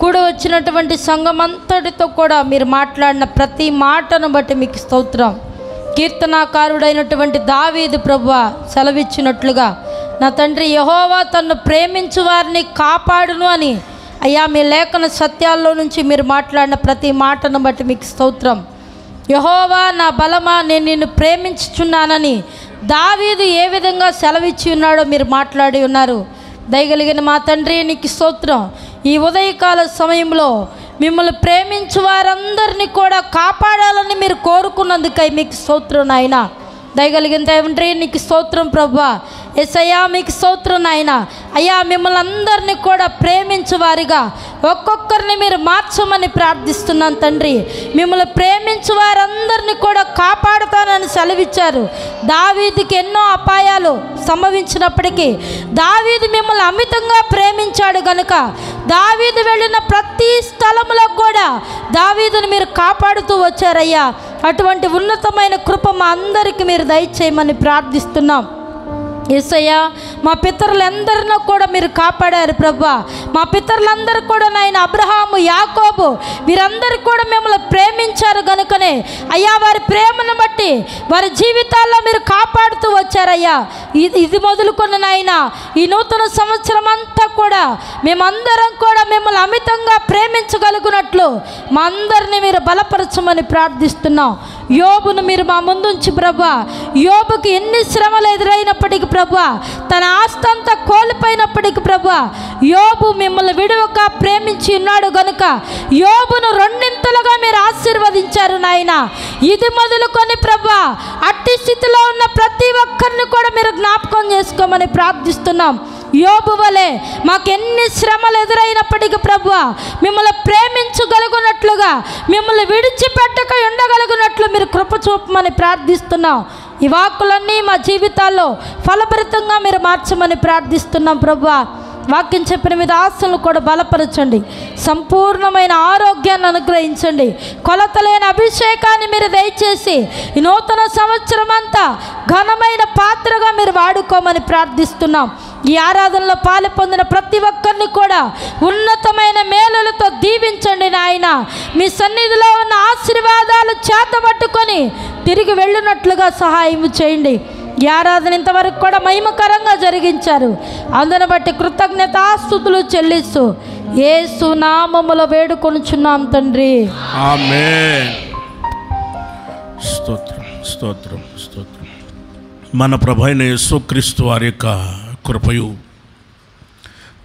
కూడి వచ్చినటువంటి సంఘమంతటితో కూడా మీరు మాట్లాడిన ప్రతి మాటను బట్టి మీకు స్తోత్రం. కీర్తనాకారుడైనటువంటి దావీదు ప్రభువా సెలవిచ్చినట్లుగా, నా తండ్రి యెహోవా తన్ను ప్రేమించు వారిని కాపాడును అని అయ్యా మీ లేఖన సత్యాల్లో నుంచి మీరు మాట్లాడిన ప్రతి మాటను బట్టి మీకు స్తోత్రం. యెహోవా నా బలమా, నేను నిన్ను ప్రేమించుచున్నానని దావీదు ఏ విధంగా సెలవిచ్చి ఉన్నాడో మీరు మాట్లాడి ఉన్నారు. దయగలిగిన మా తండ్రి నీకు స్తోత్రం. ఈ ఉదయకాల సమయంలో మిమ్మల్ని ప్రేమించు వారందరినీ కూడా కాపాడాలని మీరు కోరుకున్నందుకై మీకు స్తోత్రం నాయనా. దయగలిగిన తండ్రి నీకు స్తోత్రం ప్రభువా. యేసయ్యా మీకు స్తోత్రం నాయనా. అయ్యా మిమ్మల్ని అందరినీ కూడా ప్రేమించు వారిగా ఒక్కొక్కరిని మీరు మార్చమని ప్రార్థిస్తున్నాను తండ్రి. మిమ్మల్ని ప్రేమించు వారందరినీ కూడా కాపాడుతానని సెలవిచ్చారు. దావీదుకి ఎన్నో అపాయాలు సంభవించినప్పటికీ దావీదు మిమ్మల్ని అమితంగా ప్రేమించాడు కనుక దావీదు వెళ్ళిన ప్రతి స్థలంలో కూడా దావీదుని మీరు కాపాడుతూ వచ్చారయ్యా. అటువంటి ఉన్నతమైన కృప మా అందరికీ మీరు దయచేయమని ప్రార్థిస్తున్నాం. యేసయ్యా మా పితరులందరినీ కూడా మీరు కాపాడారు ప్రభువా. మా పితరులందరూ కూడా నాయన అబ్రహాము, యాకోబు వీరందరూ కూడా మిమ్మల్ని ప్రేమించారు కనుకనే అయ్యా వారి ప్రేమను బట్టి వారి జీవితాల్లో మీరు కాపాడుతూ వచ్చారయ్యా. ఇది మొదలుకొని నాయన ఈ నూతన సంవత్సరం అంతా కూడా మేమందరం కూడా మిమ్మల్ని అమితంగా ప్రేమించగలుగునట్లు మా అందరినీ మీరు బలపరచమని ప్రార్థిస్తున్నాం. యోబును మీరు మా ముందుంచి ప్రభువా, యోబుకి ఎన్ని శ్రమలు ఎదురైనప్పటికీ ప్రభువా, తన ఆస్తి అంతా కోల్పోయినప్పటికీ ప్రభువా, యోబు మిమ్మల్ని విడువక ప్రేమించి ఉన్నాడు గనుక యోబును రెండింతలుగా మీరు ఆశీర్వదించారు నాయన. ఇది మొదలుకొని ప్రభువా అట్టి స్థితిలో ఉన్న ప్రతి ఒక్కరిని కూడా మీరు జ్ఞాపకం చేసుకోమని ప్రార్థిస్తున్నాం. యోబు వలె మాకెన్ని శ్రమలు ఎదురైనప్పటికీ ప్రభువా మిమ్మల్ని ప్రేమించగలుగునట్లుగా, మిమ్మల్ని విడిచిపెట్టక ఉండగలుగునట్లు మీరు కృప చూపమని ప్రార్థిస్తున్నాం. ఈ వాక్కులన్నీ మా జీవితాల్లో ఫలభరితంగా మీరు మార్చమని ప్రార్థిస్తున్నాం ప్రభువా. వాక్యం చెప్పిన మీద ఆశలను కూడా బలపరచండి, సంపూర్ణమైన ఆరోగ్యాన్ని అనుగ్రహించండి, కొలతలేని అభిషేకాన్ని మీరు దయచేసి ఈ నూతన సంవత్సరం అంతా ఘనమైన పాత్రగా మీరు వాడుకోమని ప్రార్థిస్తున్నాం. ఈ ఆరాధనలో పాలు పొందిన ప్రతి ఒక్కరిని కూడా ఉన్నతమైన మేలులతో దీవించండి నాయన. మీ సన్నిధిలో ఉన్న ఆశీర్వాదాలు చేతబట్టుకొని తిరిగి వెళ్ళినట్లుగా సహాయం చేయండి. ఈ ఆరాధన ఇంతవరకు కూడా మహిమకరంగా జరిగించారు. అందును బట్టి కృతజ్ఞతాస్తుతులు చెల్లిస్తూ యేసు నామములో వేడుకొనుచున్నాం తండ్రి, ఆమేన్. స్తోత్రం స్తోత్రం స్తోత్రం. మన ప్రభువైన యేసుక్రీస్తు వారి యొక్క కృపయు,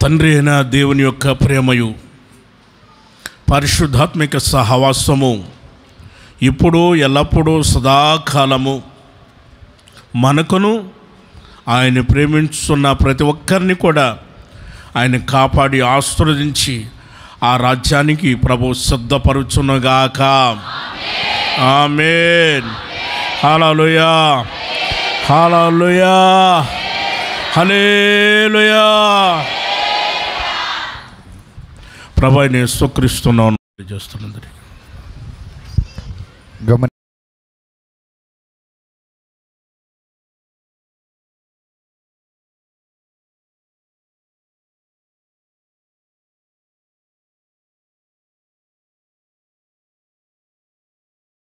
తండ్రి అయిన దేవుని యొక్క ప్రేమయు, పరిశుద్ధాత్మిక సహవాసము ఇప్పుడు ఎల్లప్పుడూ సదాకాలము మనకును ఆయన ప్రేమించుతున్న ప్రతి ఒక్కరిని కూడా ఆయన కాపాడి ఆశీర్వదించి ఆ రాజ్యానికి ప్రభు సిద్ధపరుచునుగాక. ఆమేన్. హల్లెలూయా హల్లెలూయా హల్లెలూయా. ప్రభువైన యేసుక్రీస్తు నామమున చేస్తున్నది గమని